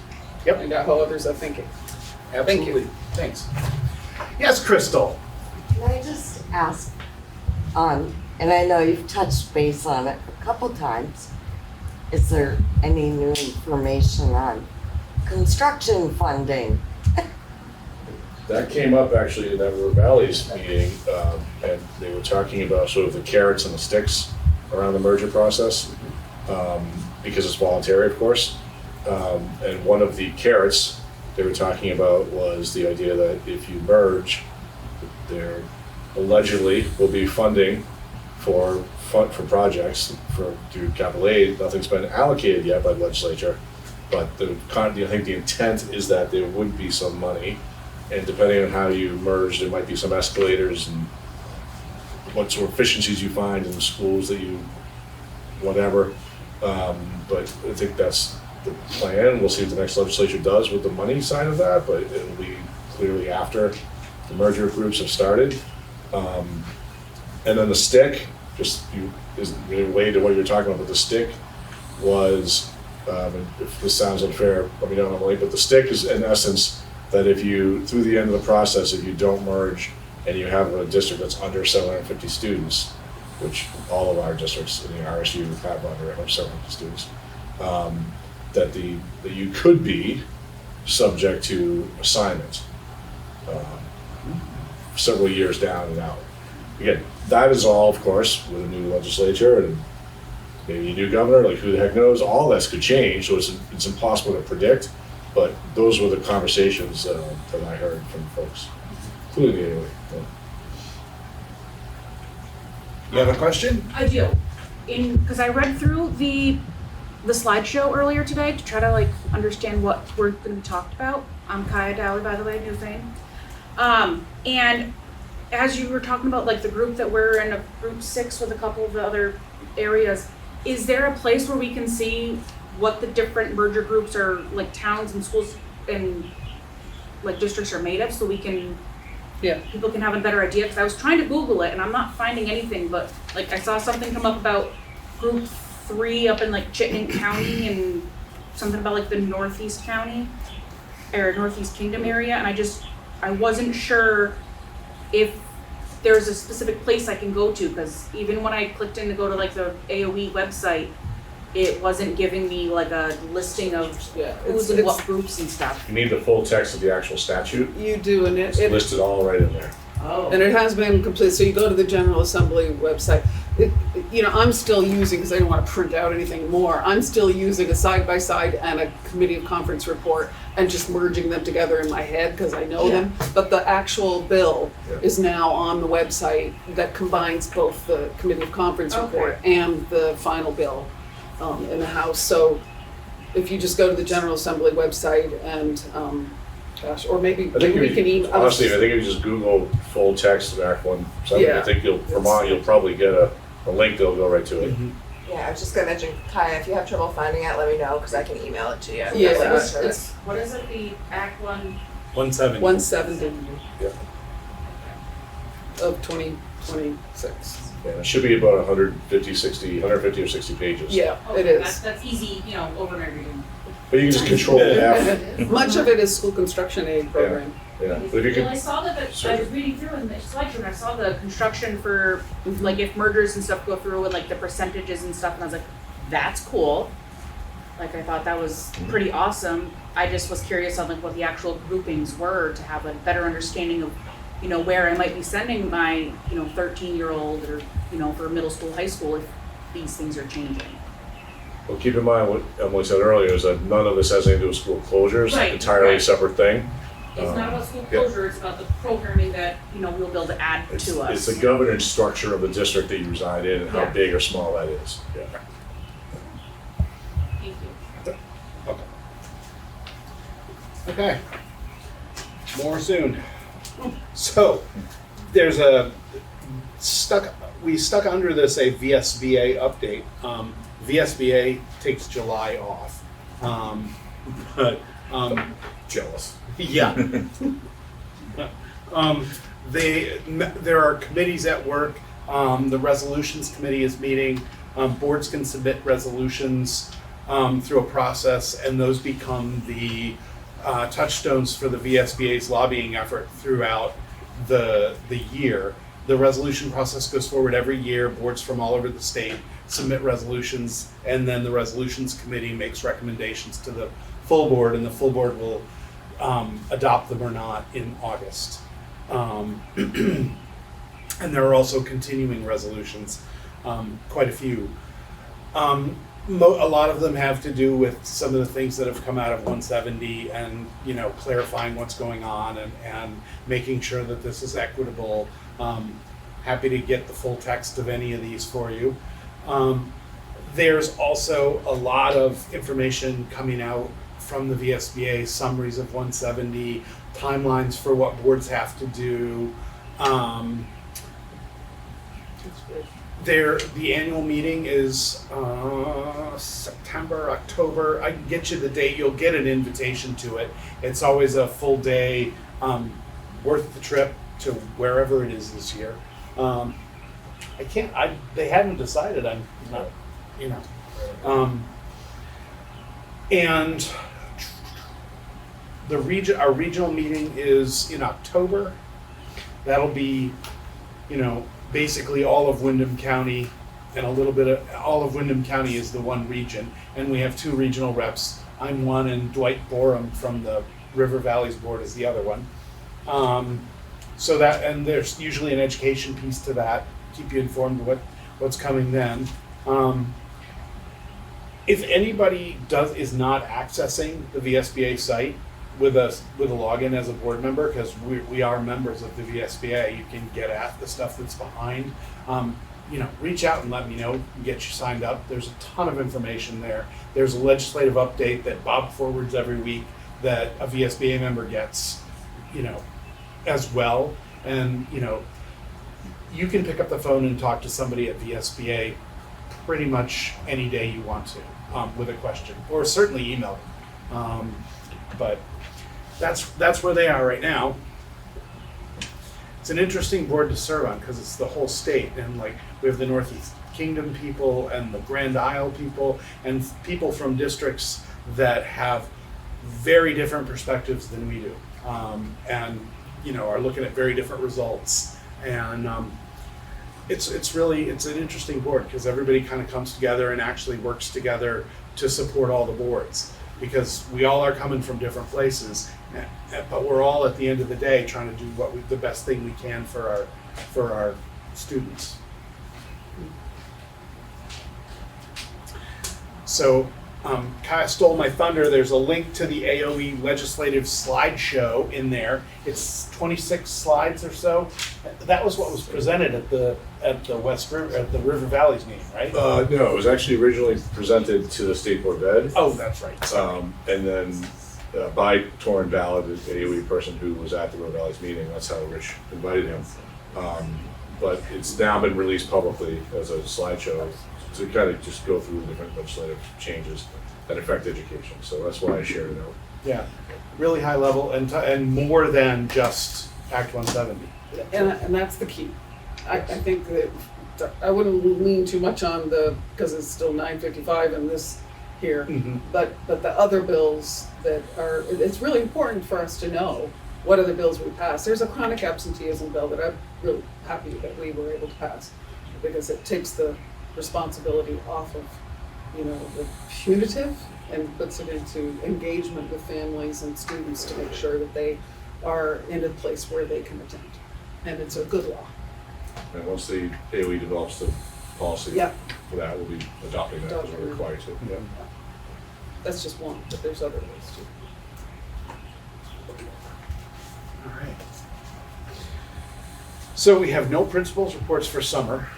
Yep. Find out how others are thinking. Absolutely. Thanks. Yes, Crystal? Can I just ask, and I know you've touched base on it a couple times, is there any new information on construction funding? That came up actually in that River Valley's meeting, and they were talking about sort of the carrots and the sticks around the merger process, because it's voluntary, of course. And one of the carrots they were talking about was the idea that if you merge, there allegedly will be funding for projects through capital aid. Nothing's been allocated yet by the legislature, but I think the intent is that there would be some money. And depending on how you merge, there might be some escalators and what sort of efficiencies you find in the schools that you, whatever. But I think that's the plan. We'll see what the next legislature does with the money side of that, but it'll be clearly after the merger groups have started. And then the stick, is related to what you're talking about, but the stick was, and if this sounds unfair, let me know, Emily, but the stick is in essence that if you, through the end of the process, if you don't merge and you have a district that's under 750 students, which all of our districts in the RSU have under 750 students, that you could be subject to assignment several years down and out. Again, that is all, of course, with a new legislature and maybe a new governor, like who the heck knows, all this could change, so it's impossible to predict. But those were the conversations that I heard from folks, including the anyway. You have a question? I do. Because I read through the slideshow earlier today to try to understand what we're going to be talked about. I'm Kaya Dowley, by the way, new fame. And as you were talking about the group that we're in, a group 6 with a couple of the other areas, is there a place where we can see what the different merger groups are, towns and schools and districts are made of, so we can, people can have a better idea? Because I was trying to Google it and I'm not finding anything, but I saw something come up about group 3 up in Chittenden County and something about the Northeast County or Northeast Kingdom area, and I wasn't sure if there's a specific place I can go to, because even when I clicked in to go to the AOE website, it wasn't giving me a listing of who's in what groups and stuff. You need the full text of the actual statute. You do, and It's listed all right in there. Oh. And it has been complete, so you go to the General Assembly website. I'm still using, because I don't want to print out anything more, I'm still using a side-by-side and a committee of conference report and just merging them together in my head because I know them. But the actual bill is now on the website that combines both the committee of conference report and the final bill in the House. So if you just go to the General Assembly website and, or maybe we can email. Honestly, I think if you just Google full text of Act 170, I think you'll probably get a link that'll go right to it. Mm-hmm. Yeah, I was just gonna mention, Kaya, if you have trouble finding it, let me know, because I can email it to you. It's What is it, the Act 170. 170 Yeah. of 2026. Yeah, it should be about 150 or 60 pages. Yeah, it is. That's easy, overnight reading. But you can just control F. Much of it is school construction aid program. Yeah, but if you Well, I could, saw that, I Sure. was reading through in the slideshow, and I saw the construction for, like, if mergers and stuff go through and like the percentages and stuff, and I was like, that's cool. Like, I thought that was pretty awesome. I just was curious on like what the actual groupings were to have a better understanding of, you know, where I might be sending my, 13-year-old or, for middle school, high school if these things are changing. well, keep in mind what Emily said earlier, is that none of this has anything to do with school closures, Right, entirely right. separate thing. It's not about school yeah. closure, it's about the programming that, we'll be able to add It's to us. the governance structure of the district that you reside in and how Yeah. big or small that is. Yeah. Thank you. Okay. Okay. More soon. So, there's we stuck under this a VSBA update. VSBA takes July off. But Jealous. yeah. There are committees at work. The resolutions committee is meeting. Boards can submit resolutions through a process, and those become the touchstones for the VSBA's lobbying effort throughout the year. The resolution process goes forward every year. Boards from all over the state submit resolutions, and then the resolutions committee makes recommendations to the full board, and the full board will adopt them or not in August. And there are also continuing resolutions, quite a few. A lot of them have to do with some of the things that have come out of 170 and, clarifying what's going on and making sure that this is equitable. Happy to get the full text of any of these for you. There's also a lot of information coming out from the VSBA, summaries of 170, timelines for what boards have to do. The annual meeting is September, October. I can get you the date. You'll get an invitation to it. It's always a full day, worth the trip to wherever it is this year. They haven't decided. I'm not, and our regional meeting is in October. That'll be, basically all of Windham County, and a little bit of all of Windham County is the one region, and we have two regional reps. I'm one, and Dwight Borum from the River Valleys Board is the other one. So that, and there's usually an education piece to that, keep you informed of what's coming then. If anybody is not accessing the VSBA site with a login as a board member, because we are members of the VSBA, you can get at the stuff that's behind. Reach out and let me know, get you signed up. There's a ton of information there. There's a legislative update that Bob forwards every week that a VSBA member gets, as well. And, you can pick up the phone and talk to somebody at VSBA pretty much any day you want to, with a question, or certainly email them. But that's where they are right now. It's an interesting board to serve on because it's the whole state, and we have the Northeast Kingdom people and the Grand Isle people and people from districts that have very different perspectives than we do, and are looking at very different results. And it's an interesting board because everybody kind of comes together and actually works together to support all the boards, because we all are coming from different places, but we're all at the end of the day trying to do the best thing we can for our students. So Kaya stole my thunder. There's a link to the AOE legislative slideshow in there. It's 26 slides or so. That was what was presented at the River Valleys meeting, right? No, it was actually originally presented to the State Board of Ed. Oh, that's right. Sorry. And then by Torrin Ballard, the AOE person who was at the River Valleys meeting. That's how Rich invited him. But it's now been released publicly as a slideshow to kind of just go through the different legislative changes that affect education. So that's why I shared it out. Yeah, really high level and more than just Act 170. And that's the key. I think that I wouldn't lean too much on because it's still 9:55 in this here, Mm-hmm. but the other bills that are, it's really important for us to know what are the bills we pass? There's a chronic absenteeism bill that I'm really happy that we were able to pass, because it takes the responsibility off of, the punitive and puts it into engagement with families and students to make sure that they are in a place where they can attend. And it's a good law. And once the AOE develops the policy Yeah. for that, we'll be adopting that because we're required to. Yeah. That's just one, but there's other ways too. All right. So we have no principals reports for summer.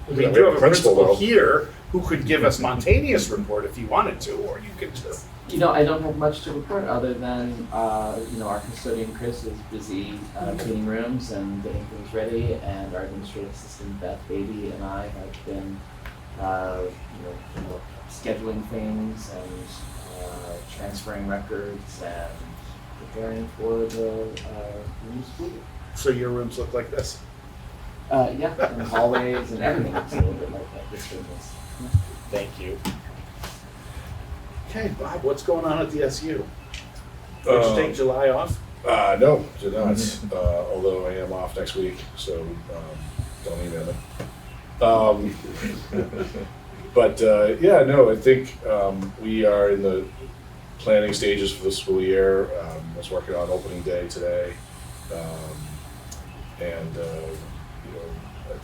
We do have a principal though. here who could give a spontaneous report if you wanted to, or you could just. I don't have much to report other than, our custodian Chris is busy cleaning rooms and getting things ready, and our administrative assistant Beth Beatty and I have been, scheduling things and transferring records and preparing for the new school year. So your rooms look like this? Yeah, and the hallways and everything looks a little bit like that. This business. Thank you. Okay, Bob, what's going on at the SU? Did you take July off? No, did not. Although I am off next week, so don't email me. I think we are in the planning stages for the school year. I was working on opening day today,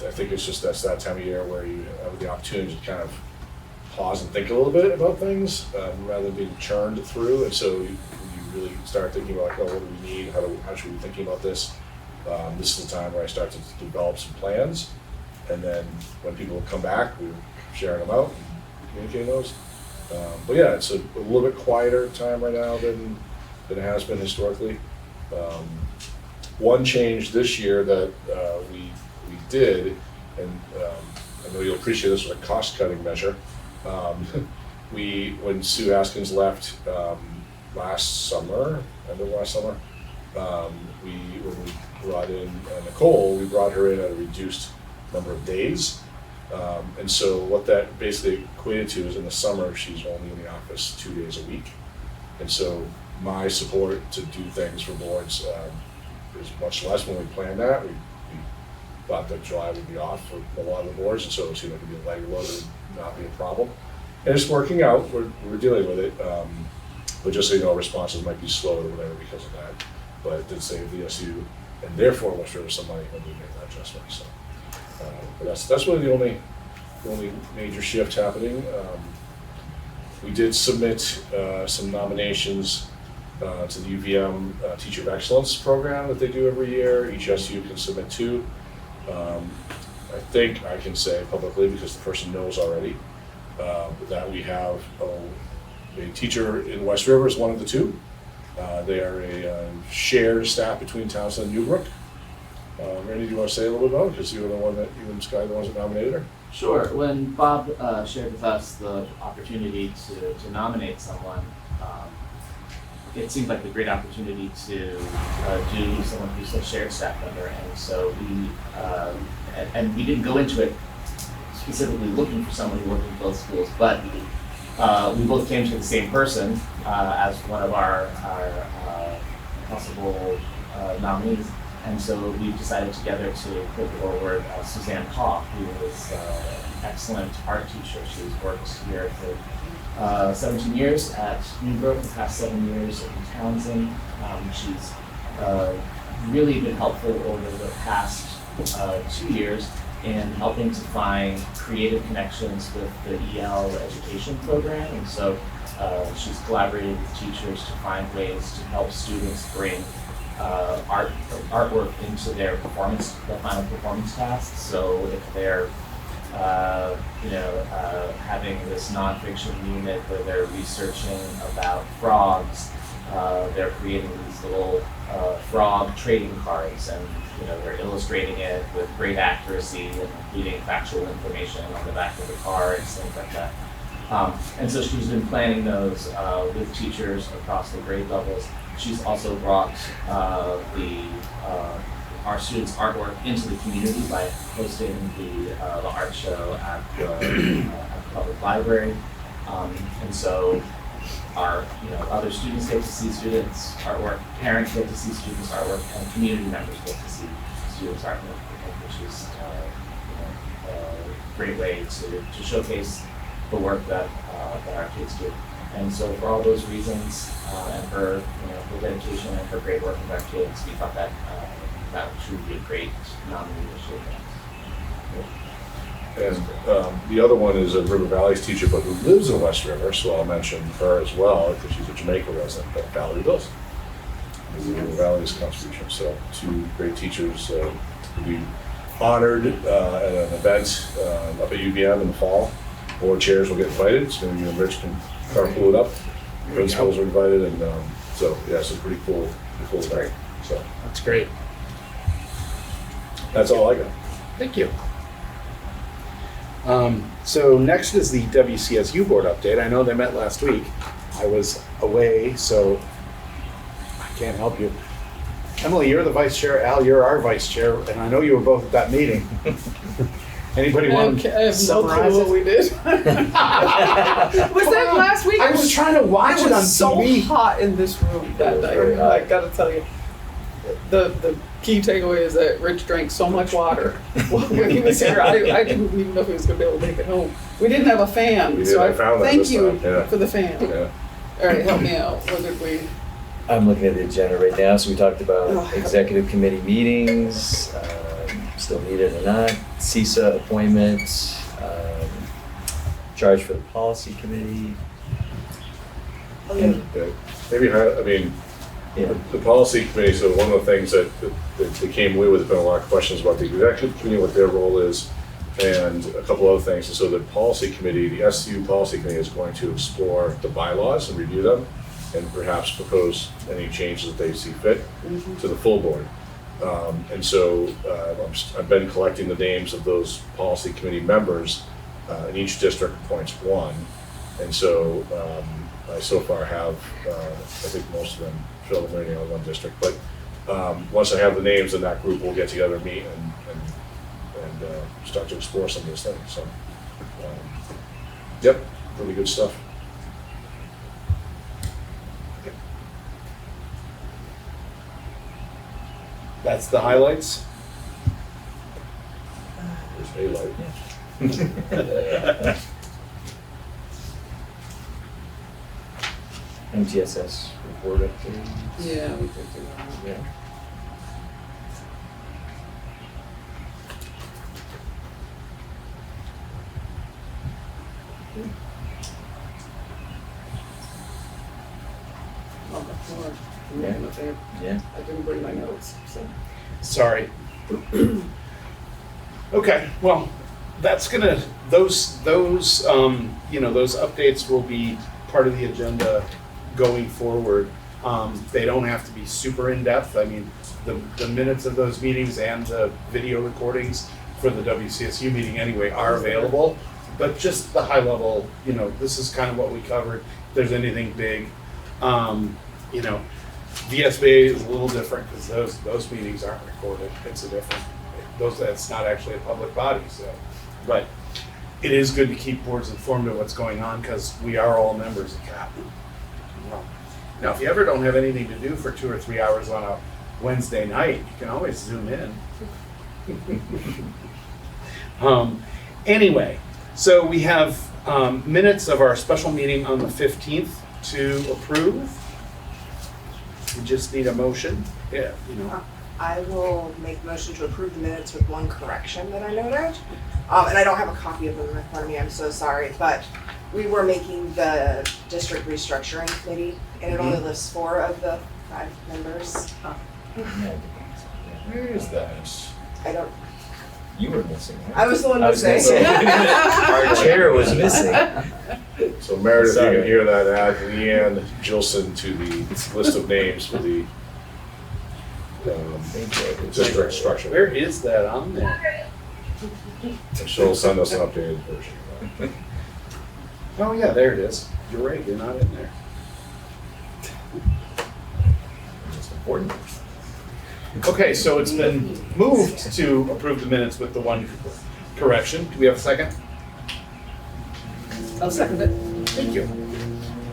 I think it's just that's that time of year where you have the opportunity to kind of pause and think a little bit about things rather than being churned through. And so you really start thinking about, what do we need? How should we be thinking about this? This is the time where I start to develop some plans. And then when people come back, we're sharing them out and communicating those. It's a little bit quieter time right now than it has been historically. One change this year that we did, and I know you'll appreciate this, was a cost-cutting measure. When Sue Askins left last summer, when we brought in Nicole, we brought her in at a reduced number of days. And so what that basically equated to is in the summer, she's only in the office 2 days a week. And so my support to do things for boards is much less. When we planned that, we thought that July would be off for a lot of the boards, and so it seemed like it'd be a lighter load and not be a problem. And it's working out. We're dealing with it. But just so you know, responses might be slower or whatever because of that. But it did save the SU, and therefore West River some money when we made that adjustment. So, but that's really the only major shift happening. We did submit some nominations to the UVM Teacher of Excellence program that they do every year. Each SU can submit 2. I think I can say publicly, because the person knows already, that we have a teacher in West River is one of the 2. They are a shared staff between Townsend and Newbrook. Randy, do you want to say a little bit about it? Because you and Sky are the ones that nominated her. Sure. When Bob shared with us the opportunity to nominate someone, it seemed like a great opportunity to do someone who's a shared staff member, and so we didn't go into it specifically looking for someone who worked in both schools, but we both came to the same person as one of our possible nominees. And so we decided together to put forward Suzanne Koff, who is an excellent art teacher. She's worked here for 17 years at Newbrook, the past 7 years in Townsend. She's really been helpful over the past 2 years in helping to find creative connections with the EL education program. And so she's collaborated with teachers to find ways to help students bring artwork into their final performance tasks. So if they're having this nonfiction unit where they're researching about frogs, they're creating these little frog trading cards, and they're illustrating it with great accuracy and including factual information on the back of the cards, things like that. And so she's been planning those with teachers across the grade levels. She's also brought our students' artwork into the community by hosting the art show at the public library. And so our other students get to see students' artwork, parents get to see students' artwork, and community members get to see students' artwork, which is a great way to showcase the work that our kids do. And so for all those reasons, and for the dedication and for great work with our kids, we thought that that should be a great nominee this year. And the other one is a River Valley's teacher, but who lives in West River, so I'll mention her as well, because she's a Jamaica resident, but Valerie Wilson. This is River Valley's contribution. So 2 great teachers will be honored at an event up at UVM in the fall. Board chairs will get invited, so maybe you and Rich can carpool it up. Principals are invited, and so yeah, it's a pretty cool event. So That's great. that's all I got. Thank you. So next is the WCSU board update. I know they met last week. I was away, so I can't help you. Emily, you're the vice chair. Al, you're our vice chair, and I know you were both at that meeting. Anybody want to I have no summarize clue what it? we did. Was that last week? I was trying to watch it on It was so TV. hot in this room that night. I gotta tell you, the key takeaway is that Rich drank so much water when he was here. I didn't even know if he was gonna be able to make it home. We didn't have a fan, We so did. I found that thank this you time, yeah. for the fan. Yeah. All right, help me out. What did we? I'm looking at the agenda right now, so we talked about Oh. executive committee meetings, still needed or not, CISA appointments, charge for the policy committee. And, Yeah. Maybe, I mean, yeah, the policy committee, so one of the things that they came away with, has been a lot of questions about the executive committee, what their role is, and a couple other things. And so the policy committee, the SU policy committee, is going to explore the bylaws and review them, and perhaps propose any changes that they see fit to the full board. And so I've been collecting the names of those policy committee members, and each district appoints one. And so I so far have, I think most of them fill the meeting on one district. But once I have the names, then that group will get together and meet and start to explore some of these things. So, yep, really good stuff. That's the highlights. There's daylight. MTSS report update. Yeah, we did do that. Yeah. On the floor. Yeah. Up there. Yeah. I didn't bring my notes, so. Sorry. Okay, well, that's gonna, those updates will be part of the agenda going forward. They don't have to be super in-depth. I mean, the minutes of those meetings and the video recordings for the WCSU meeting anyway are available. But just the high level, this is kind of what we covered. If there's anything big, VSBA is a little different because those meetings aren't recorded. It's a different, that's not actually a public body, so. But it is good to keep boards informed of what's going on because we are all members of CAP. Now, if you ever don't have anything to do for 2 or 3 hours on a Wednesday night, you can always zoom in. Anyway, so we have minutes of our special meeting on the 15th to approve. We just need a motion. Yeah, I will make a motion to approve the minutes with one correction that I noted. And I don't have a copy of them in front of me, I'm so sorry, but we were making the district restructuring committee, and it only lists 4 of the 5 members. Where is that? I don't, You were missing, right? I was the one I who was gonna was say, saying. our chair was missing. So Meredith, you Sorry. can hear that, add Leanne Gilson to the list of names for the district structure. Where is that on there? And she'll send us an updated version of that. Oh, yeah, there it is. You're right, you're not in there. It's important. Okay, so it's been moved to approve the minutes with the one correction. Do we have a second? I'll second it. Thank you.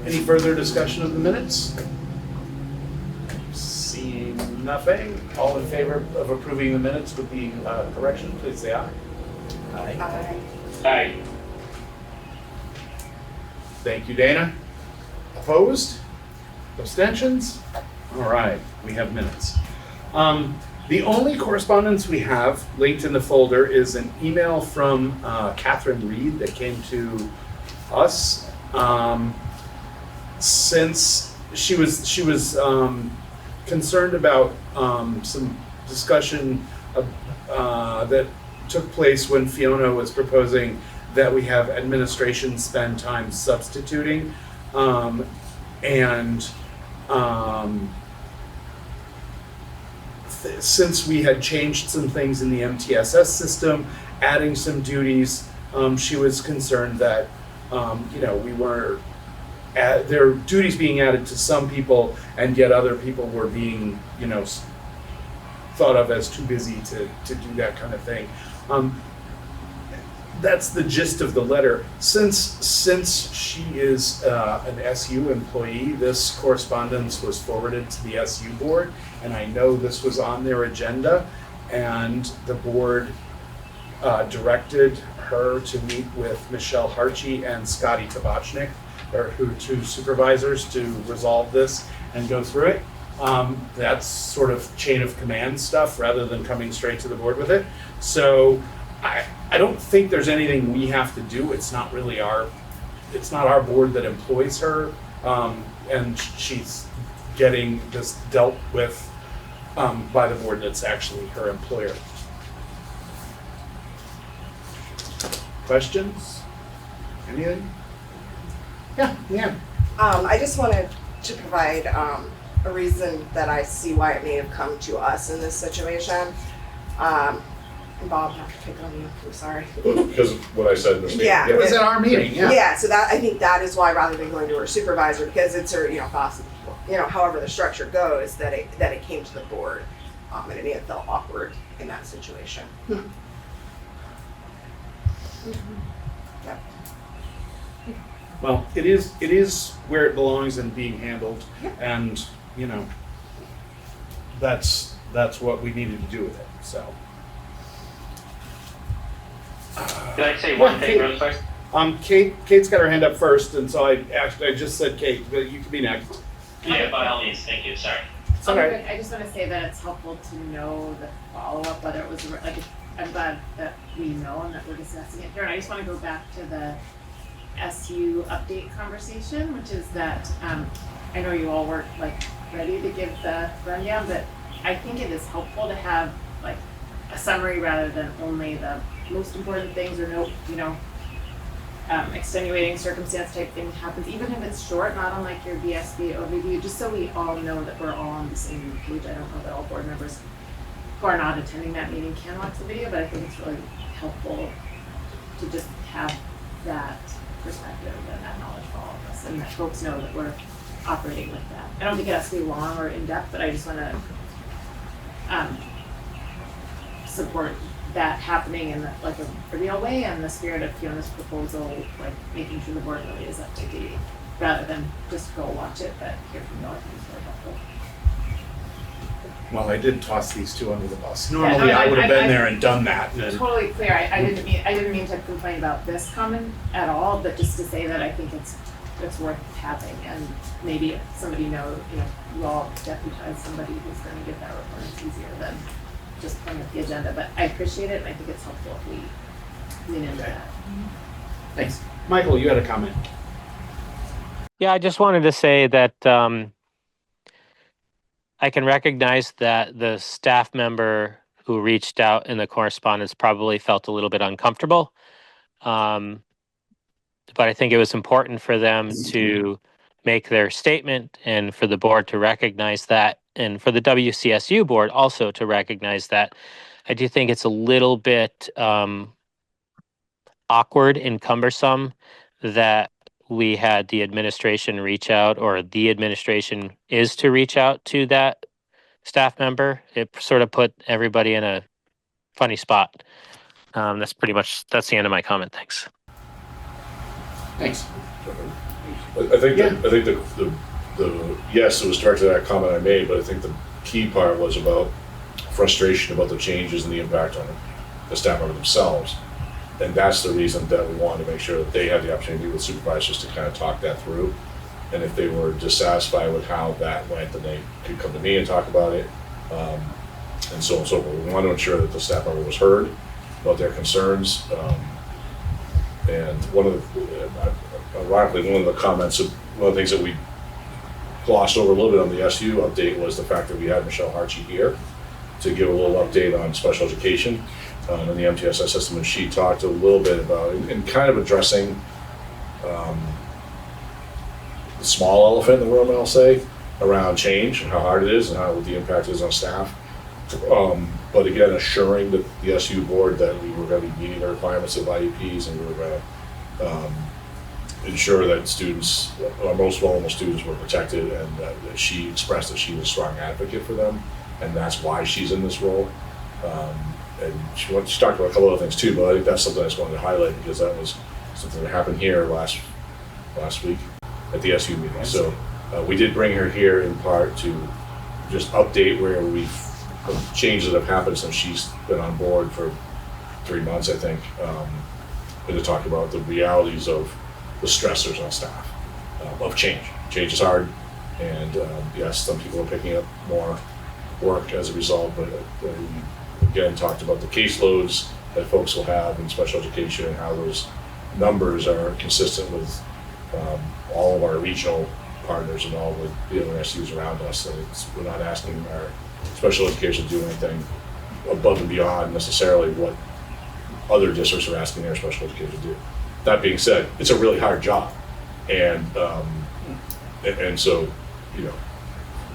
Any further discussion of the minutes? Seeing nothing, all in favor of approving the minutes with the correction, please say aye. Aye. Aye. Thank you, Dana. Opposed? Abstentions? All right, we have minutes. The only correspondence we have linked in the folder is an email from Catherine Reed that came to us since she was concerned about some discussion that took place when Fiona was proposing that we have administration spend time substituting, since we had changed some things in the MTSS system, adding some duties, she was concerned that we were there are duties being added to some people, and yet other people were being thought of as too busy to do that kind of thing. That's the gist of the letter. Since she is an SU employee, this correspondence was forwarded to the SU board, and I know this was on their agenda, and the board directed her to meet with Michelle Harchie and Scotty Tabachnik, who are two supervisors, to resolve this and go through it. That's sort of chain of command stuff rather than coming straight to the board with it. So I don't think there's anything we have to do. It's not our board that employs her, and she's getting this dealt with by the board that's actually her employer. Questions? Anything? Yeah. I just wanted to provide a reason that I see why it may have come to us in this situation. Bob, I have to pick on you. I'm sorry. Because of what I said in this meeting. Yeah. It was at our meeting, yeah. Yeah, so I think that is why, rather than going to her supervisor, because it's her, boss, however the structure goes, that it came to the board, and it may have felt awkward in that situation. Yep. Well, it is where it belongs and being handled, and that's what we needed to do with it. So. Can I say one thing real quick? Kate's got her hand up first, and so I just said Kate, but you can be next. Yeah, by all means, thank you, sorry. It's all right. I just want to say that it's helpful to know the follow-up, whether it was, I'm glad that we know and that we're discussing it here. And I just want to go back to the SU update conversation, which is that I know you all weren't ready to give the rundown, but I think it is helpful to have a summary rather than only the most important things or extenuating circumstance type thing happens, even if it's short, not on your VSBA overview, just so we all know that we're all on the same page. I don't know that all board members who are not attending that meeting can watch the video, but I think it's really helpful to just have that perspective and that knowledge for all of us, and that folks know that we're operating with that. I don't think it has to be long or in-depth, but I just want to support that happening in a real way, and the spirit of Fiona's proposal, making sure the board really is up to date, rather than just go watch it, but hear from you all. I think it's really helpful. Well, I did toss these two under the bus. Normally, I would have been there and done that. Totally clear. I didn't mean to complain about this comment at all, but just to say that I think it's worth having, and maybe if somebody knows, you all deputize somebody who's going to give that report. It's easier than just playing with the agenda, but I appreciate it, and I think it's helpful if we lean into that. Thanks. Michael, you had a comment. Yeah, I just wanted to say that I can recognize that the staff member who reached out in the correspondence probably felt a little bit uncomfortable. But I think it was important for them to make their statement and for the board to recognize that, and for the WCSU board also to recognize that. I do think it's a little bit awkward and cumbersome that we had the administration reach out, or the administration is to reach out to that staff member. It sort of put everybody in a funny spot. That's the end of my comment. Thanks. Thanks. I think yes, it was directed at that comment I made, but I think the key part was about frustration about the changes and the impact on the staff member themselves. And that's the reason that we wanted to make sure that they had the opportunity with supervisors to kind of talk that through. And if they were dissatisfied with how that went, then they could come to me and talk about it, and so on and so forth. We want to ensure that the staff member was heard about their concerns. And ironically, one of the comments, one of the things that we glossed over a little bit on the SU update was the fact that we had Michelle Harchie here to give a little update on special education and the MTSS system, and she talked a little bit about and kind of addressing the small elephant in the room, I'll say, around change and how hard it is and how the impact is on staff. But again, assuring the SU board that we were going to be meeting the requirements of IEPs and we were going to ensure that students, our most vulnerable students, were protected, and that she expressed that she was a strong advocate for them, and that's why she's in this role. And she talked about a couple other things too, but I think that's something I just wanted to highlight because that was something that happened here last week at the SU meeting. So we did bring her here in part to just update where changes that have happened since she's been on board for 3 months, I think, and to talk about the realities of the stressors on staff of change. Change is hard, and yes, some people are picking up more work as a result, but we again talked about the caseloads that folks will have in special education and how those numbers are consistent with all of our regional partners and all the other SUs around us. And we're not asking our special education to do anything above and beyond necessarily what other districts are asking their special education to do. That being said, it's a really hard job, and so, you know,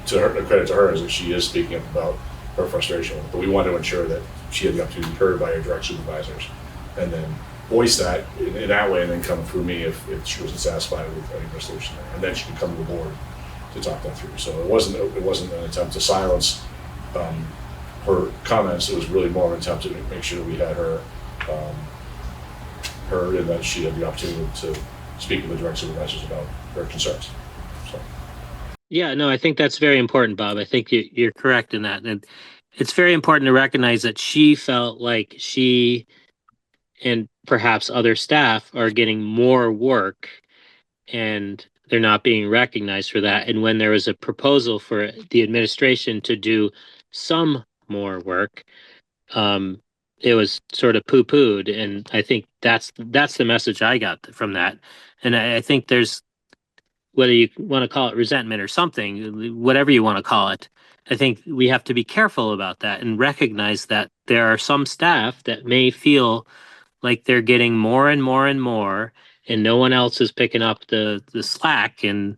to her, credit to her is that she is speaking up about her frustration. But we want to ensure that she had the opportunity to be heard by her direct supervisors, and then voice that in that way, and then come through me if she wasn't satisfied with any resolution, and then she could come to the board to talk that through. So it wasn't an attempt to silence her comments. It was really more of an attempt to make sure we had her heard, and that she had the opportunity to speak with the direct supervisors about her concerns. So. Yeah, no, I think that's very important, Bob. I think you're correct in that. And it's very important to recognize that she felt like she and perhaps other staff are getting more work and they're not being recognized for that. And when there was a proposal for the administration to do some more work, it was sort of poo-pooed. And I think that's the message I got from that. And I think there's, whether you want to call it resentment or something, whatever you want to call it, I think we have to be careful about that and recognize that there are some staff that may feel like they're getting more and more and more, and no one else is picking up the slack, and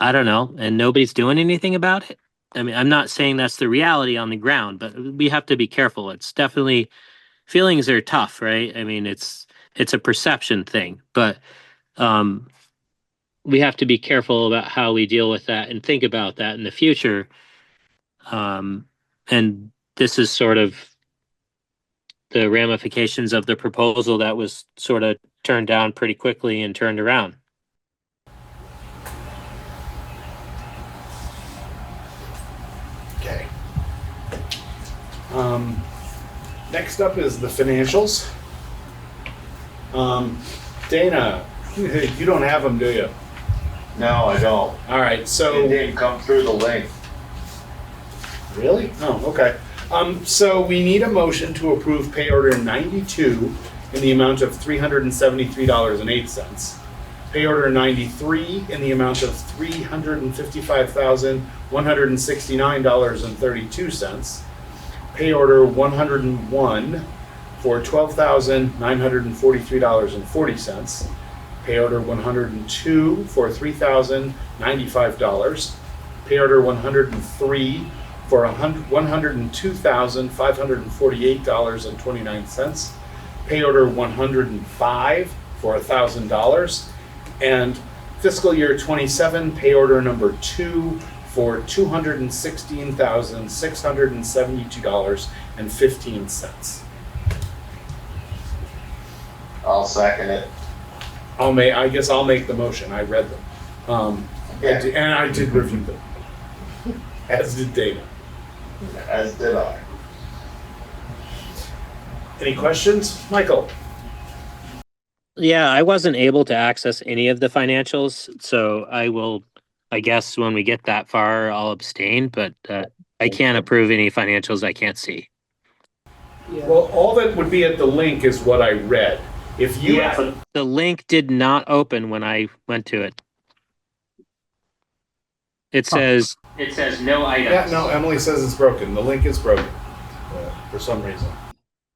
I don't know, and nobody's doing anything about it. I mean, I'm not saying that's the reality on the ground, but we have to be careful. It's definitely, feelings are tough, right? I mean, it's a perception thing, but we have to be careful about how we deal with that and think about that in the future. And this is sort of the ramifications of the proposal that was sort of turned down pretty quickly and turned around. Okay. Next up is the financials. Dana, you don't have them, do you? No, I don't. All right, so It didn't come through the link. really? Oh, okay. So we need a motion to approve pay order 92 in the amount of $373.08. Pay order 93 in the amount of $355,169.32. Pay order 101 for $12,943.40. Pay order 102 for $3,095. Pay order 103 for $102,548.29. Pay order 105 for $1,000. And fiscal year 27 pay order number 2 for $216,672.15. I'll second it. I guess I'll make the motion. I read them. And I did review them. As did Dana. As did I. Any questions? Michael? Yeah, I wasn't able to access any of the financials, so I guess when we get that far, I'll abstain, but I can't approve any financials I can't see. Yeah. Well, all that would be at the link is what I read. If you The link did not open when I went to it. It says no items. Yeah, no, Emily says it's broken. The link is broken for some reason.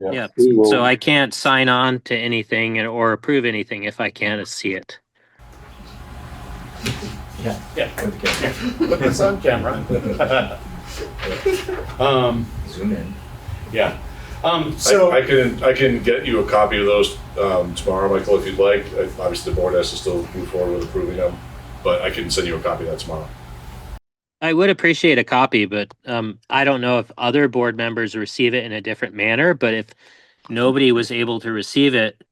Yeah, so I can't sign on to anything or approve anything if I can't see it. Yeah. Put this on camera. Zoom in. Yeah. So I can get you a copy of those tomorrow, Michael, if you'd like. Obviously, the board has to still move forward with approving them, but I can send you a copy of that tomorrow. I would appreciate a copy, but I don't know if other board members receive it in a different manner, but if nobody was able to receive it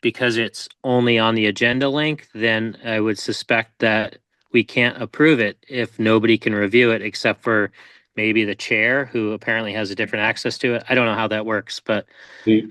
because it's only on the agenda link, then I would suspect that we can't approve it if nobody can review it except for maybe the chair, who apparently has a different access to it. I don't know how that works, but if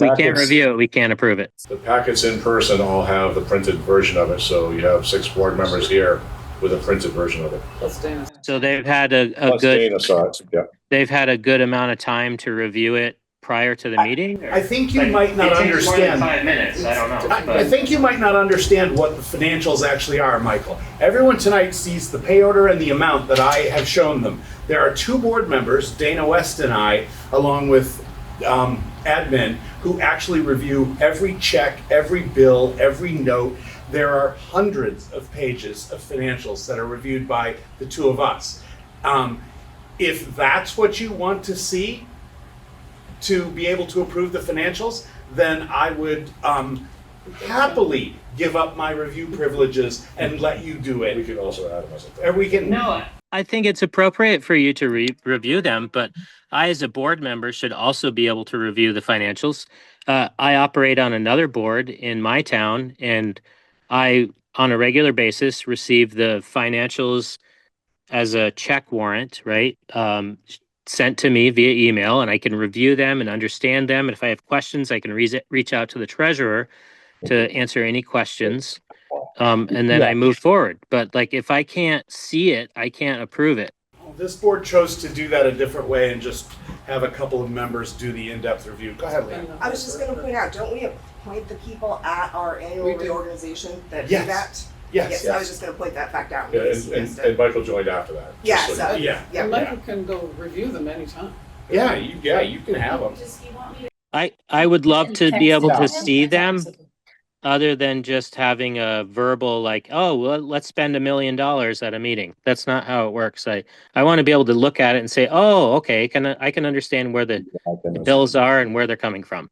we can't review it, we can't approve it. The packets in person all have the printed version of it, so you have 6 board members here with a printed version of it. Plus Dana. So they've had a Plus good Dana saw it, yeah. they've had a good amount of time to review it prior to the meeting. I think you might not It takes more than understand. 5 minutes, I don't know. I think you might not understand what the financials actually are, Michael. Everyone tonight sees the pay order and the amount that I have shown them. There are 2 board members, Dana West and I, along with admin, who actually review every check, every bill, every note. There are hundreds of pages of financials that are reviewed by the 2 of us. If that's what you want to see to be able to approve the financials, then I would happily give up my review privileges and let you do We it. can also add them as a thing. Or we can. No, I think it's appropriate for you to review them, but I, as a board member, should also be able to review the financials. I operate on another board in my town, and I, on a regular basis, receive the financials as a check warrant, right? Sent to me via email, and I can review them and understand them. And if I have questions, I can reach out to the treasurer to answer any questions. And then I move forward. But like, if I can't see it, I can't approve it. This board chose to do that a different way and just have a couple of members do the in-depth review. Go ahead, Leanne. I was just gonna point out, don't we appoint the people at our annual We do. reorganization that do Yes. that? Yes. I was just gonna point that fact out. Yeah, in case you missed and it. Michael joined after that. Yeah, just so, you- Yeah. yeah. And Michael can go review them anytime. Yeah, you can have them. I would love to be able to see them other than just having a verbal like, oh, well, let's spend $1 million at a meeting. That's not how it works. I want to be able to look at it and say, oh, okay, I can understand where the bills are and where they're coming from.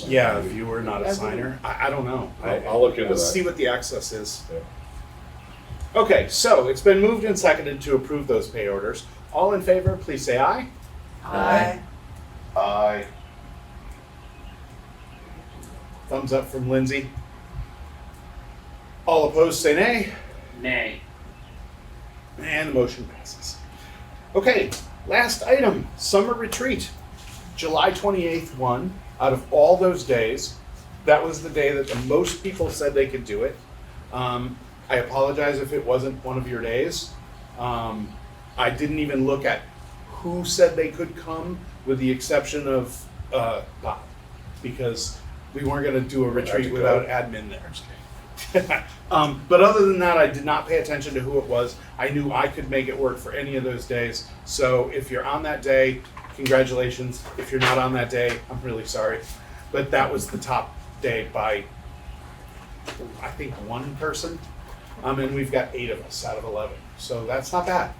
Yeah, if you were not a signer, I don't know. I'll look into We'll that. see what the access is. Yeah. Okay, so it's been moved and seconded to approve those pay orders. All in favor, please say aye. Aye. Aye. Thumbs up from Lindsay. All opposed, say nay. nay. And the motion passes. Okay, last item, summer retreat. July 28th won. Out of all those days, that was the day that the most people said they could do it. I apologize if it wasn't one of your days. I didn't even look at who said they could come, with the exception of Bob, because we weren't going to do a retreat without admin there. But other than that, I did not pay attention to who it was. I knew I could make it work for any of those days. So if you're on that day, congratulations. If you're not on that day, I'm really sorry. But that was the top day by, I think, 1 person. And we've got 8 of us out of 11. So that's not bad.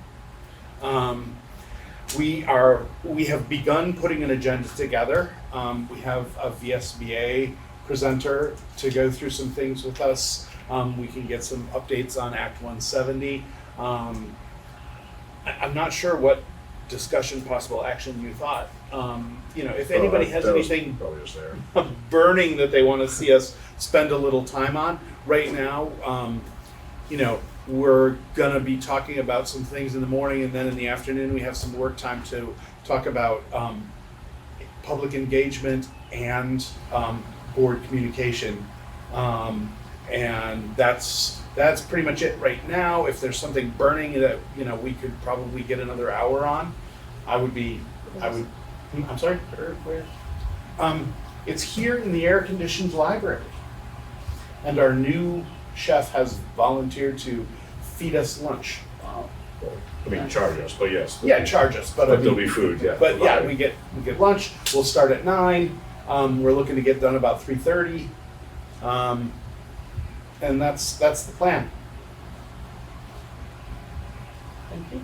We have begun putting an agenda together. We have a VSBA presenter to go through some things with us. We can get some updates on Act 170. I'm not sure what discussion, possible action you thought if anybody has That was anything probably just there. burning that they want to see us spend a little time on right now, we're going to be talking about some things in the morning, and then in the afternoon we have some work time to talk about public engagement and board communication. And that's pretty much it right now. If there's something burning that we could probably get another hour on, I'm sorry? Where? It's here in the air-conditioned library. And our new chef has volunteered to feed us lunch. Wow. I mean, charge us, but yes. Yeah, charge us, but But there'll be food, yeah. But yeah, provided. we get lunch. We'll start at 9. We're looking to get done about 3:30. And that's the plan. Thank you.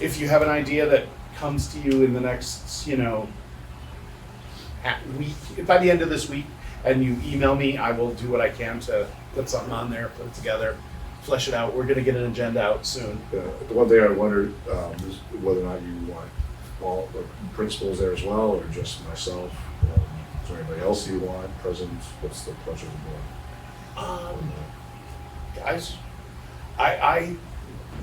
If you have an idea that comes to you in the next, week, by the end of this week, and you email me, I will do what I can to put something on there, put it together, flesh it out. We're gonna get an agenda out soon. The one thing I wondered is whether or not you want all the principals there as well, or just myself. Is there anybody else you want present? What's the pleasure of the board? Guys, I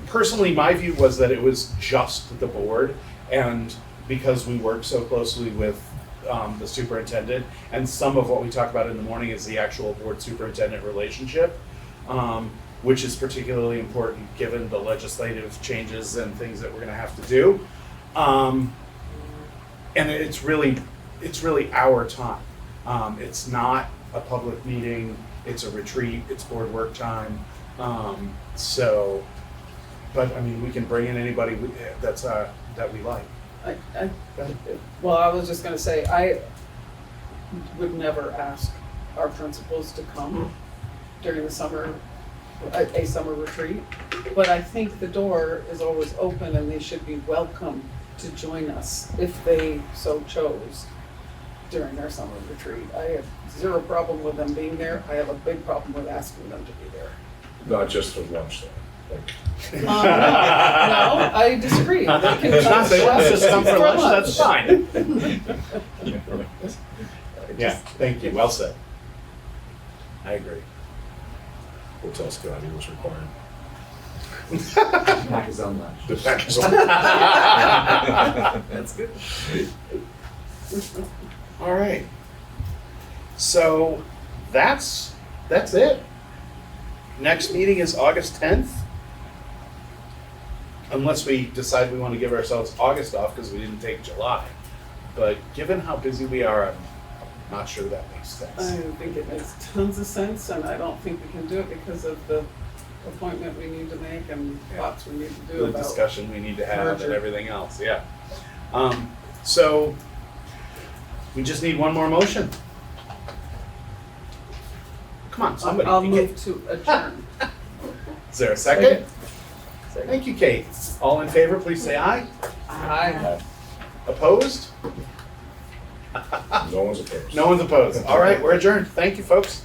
personally, my view was that it was just the board, and because we work so closely with the superintendent, and some of what we talk about in the morning is the actual board superintendent relationship, which is particularly important given the legislative changes and things that we're going to have to do. And it's really our time. It's not a public meeting. It's a retreat. It's board work time. But I mean, we can bring in anybody that we like. Well, I was just gonna say, I would never ask our principals to come during the summer, a summer retreat. But I think the door is always open and they should be welcome to join us if they so chose during our summer retreat. I have zero problem with them being there. I have a big problem with asking them to be there. Not just for lunch though. No, I disagree. They can Not they want us to come for lunch, lunch. that's fine. Yeah, thank you, well said. I agree. We'll tell Scott he was required. Pack his own lunch. The pack is on. That's good. All right. So that's it. Next meeting is August 10th. Unless we decide we want to give ourselves August off because we didn't take July. But given how busy we are, I'm not sure that makes sense. I think it makes tons of sense, and I don't think we can do it because of the appointment we need to make and lots we need to do The about discussion we need to have merger. and everything else, yeah. So we just need one more motion. Come on, somebody. I'll pick move it. to adjourn. Is there a second? Thank you, Kate. All in favor, please say aye. Aye. Opposed? No one's opposed. No one's opposed. All right, we're adjourned. Thank you, folks.